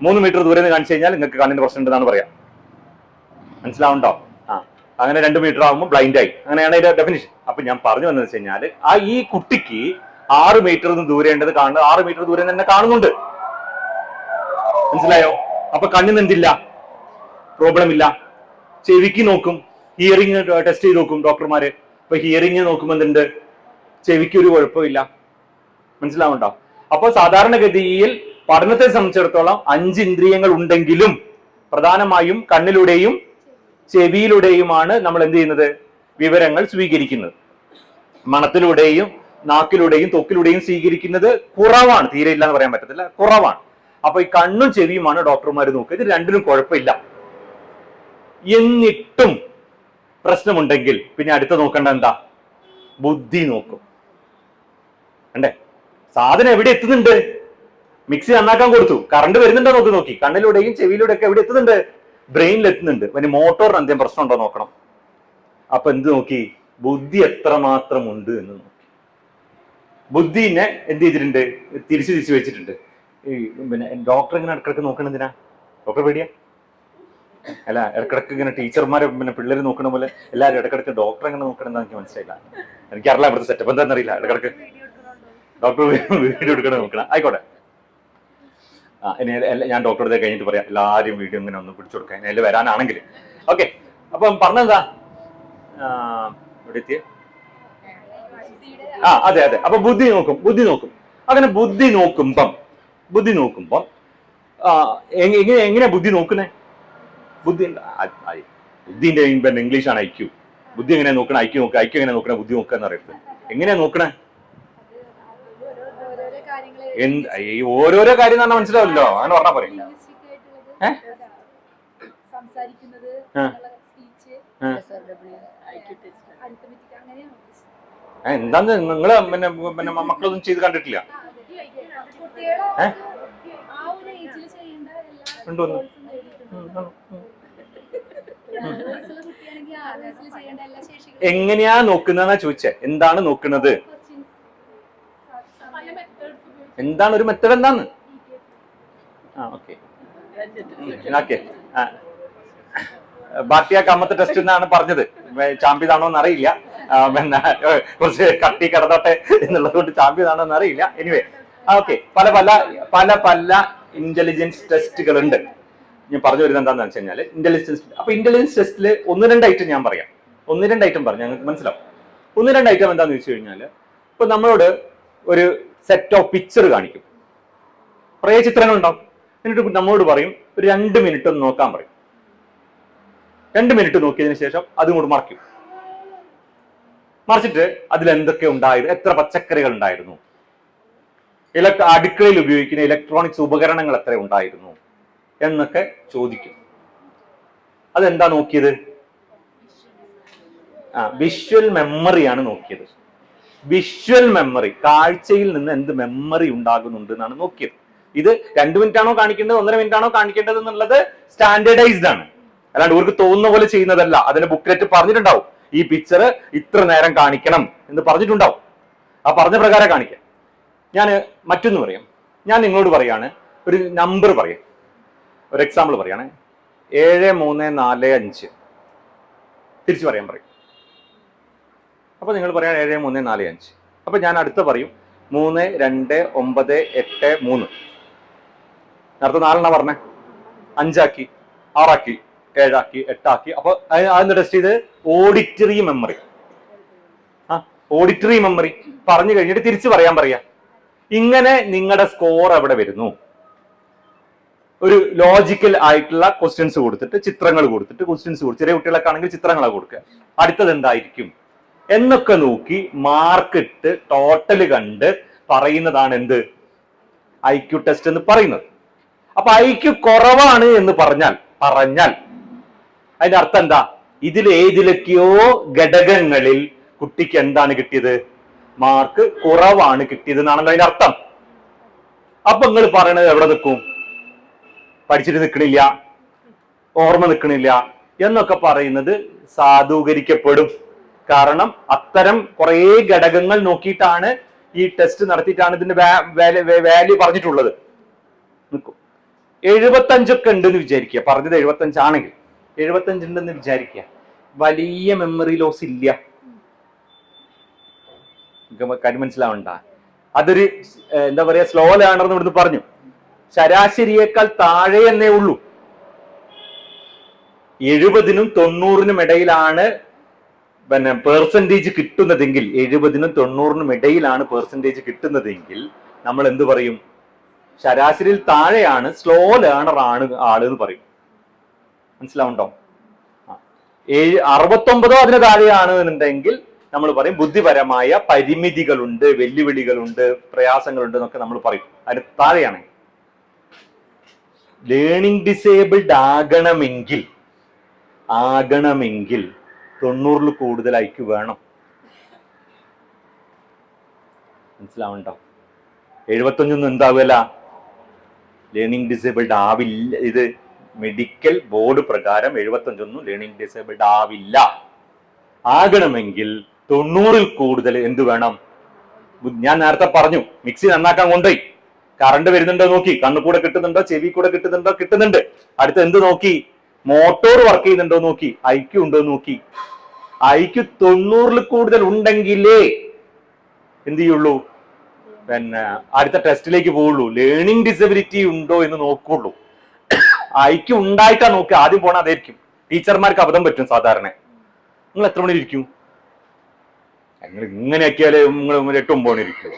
3 മീറ്റർ ദൂരെ നിന്ന് കാണിച്ചു കഴിഞ്ഞാൽ നിങ്ങൾക്ക് കണ്ണിന് പ്രശ്നം ഉണ്ടെന്നാണ് പറയാം. മനസ്സിലാവുണ്ടോ? അങ്ങനെ 2 മീറ്റർ ആകുമ്പോൾ ബ്ലൈൻഡ് ആയി. അങ്ങനെയാണ് അതിന്റെ ഡെഫിനിഷൻ. അപ്പൊ ഞാൻ പറഞ്ഞു വന്നത് വെച്ച് കഴിഞ്ഞാല് ഈ കുട്ടിക്ക് 6 മീറ്റർ ദൂരേണ്ടത് കാണുന്നത് 6 മീറ്റർ ദൂരെ തന്നെ കാണുന്നുണ്ട്. മനസ്സിലായോ? അപ്പൊ കണ്ണിന് എന്തില്ല, പ്രോബ്ലം ഇല്ല. ചെവിക്ക് നോക്കും, ഹിയറിംഗ് ടെസ്റ്റ് ചെയ്ത് നോക്കും ഡോക്ടർമാര്. അപ്പൊ ഹിയറിംഗ് നോക്കുമ്പോൾ എന്തുണ്ട്, ചെവിക്ക് ഒരു കുഴപ്പമില്ല. മനസ്സിലാവുണ്ടോ? അപ്പൊ സാധാരണഗതിയിൽ പഠനത്തെ സംബന്ധിച്ചിടത്തോളം 5 ഇന്ദ്രിയങ്ങൾ ഉണ്ടെങ്കിലും പ്രധാനമായും കണ്ണിലൂടെയും ചെവിയിലൂടെയുമാണ് നമ്മൾ എന്ത് ചെയ്യുന്നത്, വിവരങ്ങൾ സ്വീകരിക്കുന്നത്. മണത്തിലൂടെയും നാക്കിലൂടെയും ത്വക്കിലൂടെയും സ്വീകരിക്കുന്നത് കുറവാണ്. തീരെ ഇല്ല എന്ന് പറയാൻ പറ്റത്തില്ല, കുറവാണ്. അപ്പൊ ഈ കണ്ണും ചെവിയുമാണ് ഡോക്ടർമാർ നോക്കുക. ഇത് രണ്ടിനും കുഴപ്പമില്ല. എന്നിട്ടും പ്രശ്നമുണ്ടെങ്കിൽ പിന്നെ അടുത്ത നോക്കേണ്ട എന്താ, ബുദ്ധി നോക്കും. അല്ലേ, സാധനം എവിടെ എത്തുന്നുണ്ട്, മിക്സി നന്നാക്കാൻ കൊടുത്തു, കറണ്ട് വരുന്നുണ്ടോ നോക്കി. കണ്ണിലൂടെയും ചെവിയിലൂടെയും ഒക്കെ എവിടെ എത്തുന്നുണ്ട്, ബ്രെയിനിൽ എത്തുന്നുണ്ട്. പിന്നെ മോട്ടോറിന് എന്തെങ്കിലും പ്രശ്നം ഉണ്ടോ നോക്കണം. അപ്പൊ എന്ത് നോക്കി, ബുദ്ധി എത്രമാത്രം ഉണ്ട് എന്ന് നോക്കി. ബുദ്ധിനെ എന്ത് ചെയ്തിട്ടുണ്ട്, തിരിച്ചു വെച്ചിട്ടുണ്ട്. പിന്നെ ഡോക്ടർ ഇങ്ങനെ ഇടക്കിടക്ക് നോക്കണം. എന്തിനാ ഡോക്ടർ പേടിയാ? അല്ല, ഇടക്കിടക്ക് ഇങ്ങനെ ടീച്ചർമാരെ പിന്നെ പിള്ളേർ നോക്കണ പോലെ എല്ലാവരും ഇടക്കിടക്ക് ഡോക്ടർ എങ്ങനെ നോക്കണം എന്താ എനിക്ക് മനസ്സിലായില്ല. എനിക്കറിയില്ല ഇവിടുത്തെ സെറ്റപ്പ് എന്താണെന്നറിയില്ല. ഇടക്കിടക്ക് ഡോക്ടർ വീഡിയോ എടുക്കണം നോക്കണം. ആയിക്കോട്ടെ, ഇനി ഞാൻ ഡോക്ടറുടെ കഴിഞ്ഞിട്ട് പറയാം. എല്ലാവരും വീഡിയോ ഇങ്ങനെ ഒന്ന് പിടിച്ചു കൊടുക്കാൻ അതിൽ വരാനാണെങ്കിൽ. ഓക്കെ, അപ്പം പറഞ്ഞെന്താ, ഇവിടെ എത്തിയ അതെ. അപ്പൊ ബുദ്ധി നോക്കും. അങ്ങനെ ബുദ്ധി നോക്കുമ്പം എങ്ങനെയാ ബുദ്ധി നോക്കുന്നേ? ബുദ്ധിന്റെ ഇംഗ്ലീഷാണ് IQ. ബുദ്ധി എങ്ങനെയാ നോക്കണേ? IQ എങ്ങനെ നോക്കണേ, ബുദ്ധി നോക്കുക എന്ന് അറിയരുത്. എങ്ങനെയാ നോക്കണേ? ഓരോരോ കാര്യം തന്നെ മനസ്സിലാവില്ലോ, അങ്ങനെ പറഞ്ഞാ പറയും. എന്താന്ന് നിങ്ങള് പിന്നെ മക്കളൊന്നും ചെയ്ത് കണ്ടിട്ടില്ല? എങ്ങനെയാ നോക്കുന്നതെന്നാ ചോദിച്ചേ. എന്താണ് നോക്കുന്നത്? എന്താണ് ഒരു മെത്തേഡ് എന്താന്ന്? Okay okay. Bhatia Kamath test എന്നാണ് പറഞ്ഞത്. ചാമ്പ്യതാണോ എന്ന് അറിയില്ല. പിന്നെ കുറച്ച് കട്ടി കിടന്നോട്ടെ എന്നുള്ളത് കൊണ്ട് ചാമ്പ്യതാണോ എന്ന് അറിയില്ല. എനിവേ ഓക്കെ, പല പല പല പല ഇന്റലിജൻസ് ടെസ്റ്റുകൾ ഉണ്ട്. ഞാൻ പറഞ്ഞു വരുന്നത് എന്താണെന്ന് വെച്ച് കഴിഞ്ഞാൽ ഇന്റലിജൻസ്. അപ്പൊ ഇന്റലിജൻസ് ടെസ്റ്റിൽ 1-2 ഐറ്റം ഞാൻ പറയാം. 1-2 ഐറ്റം പറഞ്ഞു ഞങ്ങൾക്ക് മനസ്സിലാവും. 1-2 ഐറ്റം എന്താന്ന് വെച്ച് കഴിഞ്ഞാൽ, ഇപ്പൊ നമ്മളോട് ഒരു സെറ്റ് ഓഫ് പിക്ചർ കാണിക്കും, കുറേ ചിത്രങ്ങൾ ഉണ്ടാവും. എന്നിട്ട് നമ്മളോട് പറയും ഒരു 2 മിനിറ്റ് ഒന്ന് നോക്കാൻ പറയും. 2 മിനിറ്റ് നോക്കിയതിനു ശേഷം അതും കൂടി മറക്കും. മറിച്ചിട്ട് അതിൽ എന്തൊക്കെ ഉണ്ടായിരുന്നു, എത്ര പച്ചക്കറികൾ ഉണ്ടായിരുന്നു, അടുക്കളയിൽ ഉപയോഗിക്കുന്ന ഇലക്ട്രോണിക്സ് ഉപകരണങ്ങൾ എത്ര ഉണ്ടായിരുന്നു എന്നൊക്കെ ചോദിക്കും. അതെന്താ നോക്കിയത്? വിഷ്വൽ മെമ്മറിയാണ് നോക്കിയത്. വിഷ്വൽ മെമ്മറി, കാഴ്ചയിൽ നിന്ന് എന്ത് മെമ്മറി ഉണ്ടാകുന്നുണ്ട് എന്നാണ് നോക്കിയത്. ഇത് 2 മിനിറ്റ് ആണോ കാണിക്കേണ്ടത്, 1.5 മിനിറ്റ് ആണോ കാണിക്കേണ്ടത് എന്നുള്ളത് സ്റ്റാൻഡേർഡൈസ്ഡ് ആണ്. അല്ലാണ്ട് ഇവർക്ക് തോന്നുന്ന പോലെ ചെയ്യുന്നതല്ല. അതിന്റെ ബുക്ക്ലെറ്റ് പറഞ്ഞിട്ടുണ്ടാവും, ഈ പിക്ചർ ഇത്ര നേരം കാണിക്കണം എന്ന് പറഞ്ഞിട്ടുണ്ടാവും. ആ പറഞ്ഞ പ്രകാരം കാണിക്കാം. ഞാൻ മറ്റൊന്ന് പറയാം. ഞാൻ നിങ്ങളോട് പറയാണ്, ഒരു നമ്പർ പറയാം, ഒരു എക്സാമ്പിൾ പറയാണ്. 7345 തിരിച്ചു പറയാൻ പറയും. അപ്പൊ നിങ്ങൾ പറയാം 7345. അപ്പൊ ഞാൻ അടുത്ത പറയും 329883. നേരത്തെ 4 പറഞ്ഞേ, 5 ആക്കി, 6 ആക്കി, 7 ആക്കി, 8 ആക്കി. അപ്പൊ അതെന്ത് ടെസ്റ്റ് ചെയ്ത്? Auditory memory. ഓഡിറ്ററി മെമ്മറി പറഞ്ഞു കഴിഞ്ഞിട്ട് തിരിച്ചു പറയാൻ പറയാ. ഇങ്ങനെ നിങ്ങളുടെ സ്കോർ എവിടെ വരുന്നു? ഒരു ലോജിക്കൽ ആയിട്ടുള്ള ക്വസ്റ്റ്യൻസ് കൊടുത്തിട്ട്, ചിത്രങ്ങൾ കൊടുത്തിട്ട്, ക്വസ്റ്റ്യൻസ് കൊടുത്ത്, ചെറിയ കുട്ടികളൊക്കെ ആണെങ്കിൽ ചിത്രങ്ങളെ കൊടുക്കുക. അടുത്തത് എന്തായിരിക്കും എന്നൊക്കെ നോക്കി മാർക്ക് ഇട്ട് ടോട്ടൽ കണ്ട് പറയുന്നതാണ് എന്ത്? IQ ടെസ്റ്റ് എന്ന് പറയുന്നത്. അപ്പൊ IQ കുറവാണ് എന്ന് പറഞ്ഞാൽ അതിന്റെ അർത്ഥം എന്താ? ഏതിലൊക്കെയോ ഘടകങ്ങളിൽ കുട്ടിക്ക് എന്താണ് കിട്ടിയത്? മാർക്ക് കുറവാണ് കിട്ടിയത് എന്നാണല്ലോ അതിന്റെ അർത്ഥം. അപ്പൊ നിങ്ങൾ പറയണത് എവിടെ നിൽക്കും? പഠിച്ചിട്ട് നിൽക്കണില്ല, ഓർമ്മ നിൽക്കണില്ല എന്നൊക്കെ പറയുന്നത് സാധൂകരിക്കപ്പെടും. കാരണം അത്തരം കുറെ ഘടകങ്ങൾ നോക്കിയിട്ടാണ് ഈ ടെസ്റ്റ് നടത്തിയിട്ടാണ് ഇതിന്റെ വാല്യൂ പറഞ്ഞിട്ടുള്ളത്. നിൽക്കും. 75 ഒക്കെ ഉണ്ടെന്ന് വിചാരിക്കുക, പറഞ്ഞത് 75 ആണെങ്കിൽ 75 ഉണ്ടെന്ന് വിചാരിക്കുക. വലിയ മെമ്മറി ലോസ് ഇല്ല. കാര്യം മനസ്സിലാവണ്ട. അതൊരു എന്താ പറയാ, സ്ലോ ലേണർ എന്ന് ഇവിടുന്ന് പറഞ്ഞു. ശരാശരിയേക്കാൾ താഴെ എന്നേ ഉള്ളൂ. 70-നും 90-നും ഇടയിലാണ് പിന്നെ പെർസെൻറ്റേജ് കിട്ടുന്നതെങ്കിൽ, 70-നും 90-നും ഇടയിലാണ് പെർസെൻറ്റേജ് കിട്ടുന്നതെങ്കിൽ നമ്മൾ എന്ത് പറയും? ശരാശരിയിൽ താഴെയാണ്, സ്ലോ ലേണർ ആണ് ആള് എന്ന് പറയും. മനസ്സിലാവുണ്ടോ? 69 അതിന് താഴെയാണ് എന്നുണ്ടെങ്കിൽ നമ്മൾ പറയും ബുദ്ധിപരമായ പരിമിതികളുണ്ട്, വെല്ലുവിളികളുണ്ട്, പ്രയാസങ്ങളുണ്ട് എന്നൊക്കെ നമ്മൾ പറയും. അതിന് താഴെയാണ്. ലേണിംഗ് ഡിസേബിൾഡ് ആകണമെങ്കിൽ 90-ൽ കൂടുതൽ IQ വേണം. മനസ്സിലാവുണ്ടോ? 75 എന്താവില്ല, ലേണിംഗ് ഡിസേബിൾഡ് ആവില്ല. ഇത് മെഡിക്കൽ ബോർഡ് പ്രകാരം 75 ലേണിംഗ് ഡിസേബിൾഡ് ആവില്ല. ആകണമെങ്കിൽ 90-ൽ കൂടുതൽ എന്ത് വേണം? ഞാൻ നേരത്തെ പറഞ്ഞു, മിക്സി നന്നാക്കാൻ കൊണ്ടുപോയി, കറണ്ട് വരുന്നുണ്ടോ നോക്കി, കണ്ണു കൂടെ കിട്ടുന്നുണ്ടോ, ചെവി കൂടെ കിട്ടുന്നുണ്ടോ, കിട്ടുന്നുണ്ട്. അടുത്ത് എന്ത് നോക്കി? മോട്ടോർ വർക്ക് ചെയ്യുന്നുണ്ടോ നോക്കി, IQ ഉണ്ടോ നോക്കി. IQ 90-ൽ കൂടുതൽ ഉണ്ടെങ്കിലേ എന്ത് ചെയ്യുള്ളൂ? പിന്നെ അടുത്ത ടെസ്റ്റിലേക്ക് പോവുള്ളൂ. ലേണിംഗ് ഡിസബിലിറ്റി ഉണ്ടോ എന്ന് നോക്കുള്ളൂ. IQ ഉണ്ടായിട്ടാ നോക്കി ആദ്യം പോണ അതായിരിക്കും. ടീച്ചർമാർക്ക് അബദ്ധം പറ്റും സാധാരണ. നിങ്ങൾ എത്ര മണി ഇരിക്കും? നിങ്ങൾ ഇങ്ങനെയൊക്കെയാലേ നിങ്ങൾ 8-9 ഇരിക്കും.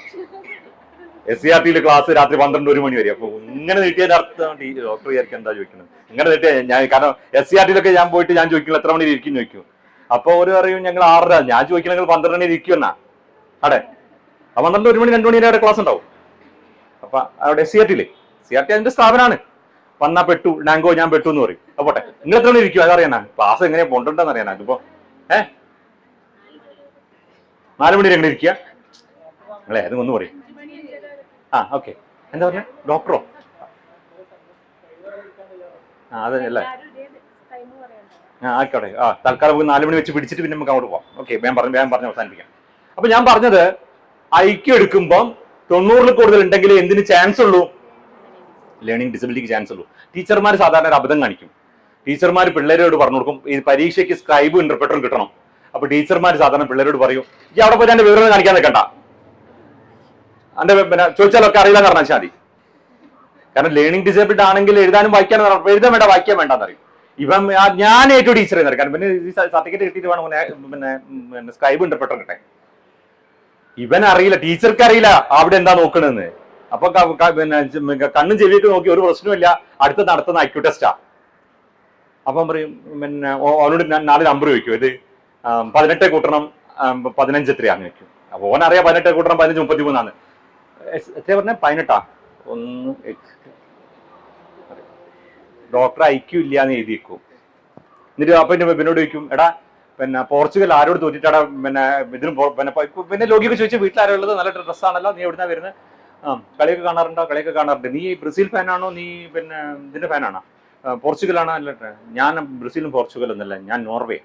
SCRT ക്ലാസ് രാത്രി 12-1 മണി വരെ. അപ്പൊ ഇങ്ങനെ നീട്ടിയതിന്റെ അർത്ഥം ഡോക്ടർ വിചാരിക്കാൻ എന്താ ചോദിക്കുന്നത്? ഇങ്ങനെ നീട്ടിയ ഞാൻ, കാരണം SCRT ഞാൻ പോയിട്ട് ഞാൻ ചോദിക്കുന്നത് എത്ര മണി ഇരിക്കും ചോദിക്കും. അപ്പൊ ഒരു പറയും ഞങ്ങൾ 6:30. ഞാൻ ചോദിക്കണെങ്കിൽ 12 മണി ഇരിക്കുമെന്നാ. അടെ 12-1 മണി 2 മണി വരെ ക്ലാസ് ഉണ്ടാവും. അപ്പൊ അവിടെ SCRT അതിന്റെ സ്ഥാപനമാണ്. വന്നാ പെട്ടു, ഡാങ്കോ ഞാൻ പെട്ടു എന്ന് പറയും. അപ്പോട്ടെ, നിങ്ങൾ എത്ര മണി ഇരിക്കും അതറിയാനാ? ക്ലാസ് എങ്ങനെയാ പോണ്ടെന്ന് അറിയാനാ? ഇതിപ്പോ 4 മണി എങ്ങനെ ഇരിക്കുക? നിങ്ങളെ അത് ഒന്ന് പറയും. ഓക്കെ. എന്താ പറഞ്ഞ? ഡോക്ടറോ? അതല്ലേ? ആയിക്കോട്ടെ. തൽക്കാലം നമുക്ക് 4 മണി വെച്ച് പിടിച്ചിട്ട് പിന്നെ നമുക്ക് അങ്ങോട്ട് പോവാം. ഓക്കെ, വേഗം പറഞ്ഞ് അവസാനിപ്പിക്കാം. അപ്പൊ ഞാൻ പറഞ്ഞത് IQ എടുക്കുമ്പം 90-ൽ കൂടുതൽ ഉണ്ടെങ്കിൽ എന്തിന് ചാൻസ് ഉള്ളൂ? ലേണിംഗ് ഡിസബിലിറ്റിക്ക് ചാൻസ് ഉള്ളൂ. ടീച്ചർമാർ സാധാരണ ഒരു അബദ്ധം കാണിക്കും. ടീച്ചർമാർ പിള്ളേരോട് പറഞ്ഞു കൊടുക്കും, ഈ പരീക്ഷയ്ക്ക് സ്ക്രൈബും ഇന്റർപ്രറ്ററും കിട്ടണം. അപ്പൊ ടീച്ചർമാർ സാധാരണ പിള്ളേരോട് പറയും, ഈ അവിടെ പോയി എന്റെ വിവരം കാണിക്കാൻ നിൽക്കണ്ട, എന്റെ പിന്നെ ചോദിച്ചാലൊക്കെ അറിയില്ല എന്ന് പറഞ്ഞാൽ മതി. കാരണം ലേണിംഗ് ഡിസേബിൾഡ് ആണെങ്കിൽ എഴുതാനും വായിക്കാനും എഴുതാൻ വേണ്ട, വായിക്കാൻ വേണ്ടെന്ന് അറിയും. ഇവൻ ഞാൻ ഏറ്റവും ടീച്ചർ എന്ന് കാരണം പിന്നെ ഈ സർട്ടിഫിക്കറ്റ് കിട്ടിയിട്ട് വേണം പിന്നെ സ്ക്രൈബ് ഇന്റർപ്രറ്റർ കിട്ടാൻ. ഇവൻ അറിയില്ല, ടീച്ചർക്ക് അറിയില്ല അവിടെ എന്താ നോക്കണെന്ന്. അപ്പൊ പിന്നെ കണ്ണും ചെവിയൊക്കെ നോക്കി ഒരു പ്രശ്നമില്ല, അടുത്ത നടത്തുന്ന IQ ടെസ്റ്റാ. അപ്പം പറയും പിന്നെ അവനോട് 4 നമ്പർ ചോദിക്കും, ഇത് 18 കൂട്ടണം 15 എത്രയാന്ന് വെക്കും. അപ്പൊ ഓനറിയാം 18 കൂട്ടണം 15 33 എത്ര പറഞ്ഞ 18 1 ഡോക്ടർ IQ ഇല്ലാന്ന് എഴുതി വെക്കും. എന്നിട്ട് അപ്പൊ എന്നോട് ചോദിക്കും, എടാ പിന്നെ പോർച്ചുഗൽ ആരോട് തോറ്റിട്ടാടാ പിന്നെ ഇതിനും പിന്നെ ലോകിയൊക്കെ ചോദിച്ചു, വീട്ടിൽ ആരോ ഉള്ളത്, നല്ല ഡ്രസ്സാണല്ലോ, നീ എവിടുന്നാ വരുന്നത്? കളിയൊക്കെ കാണാറുണ്ടോ? കളിയൊക്കെ കാണാറുണ്ട്. നീ ബ്രസീൽ ഫാനാണോ? നീ പിന്നെ ഇതിന്റെ ഫാനാണോ? പോർച്ചുഗലാണോ? അല്ല, ഞാൻ ബ്രസീലും പോർച്ചുഗലും ഒന്നല്ല, ഞാൻ നോർവേ.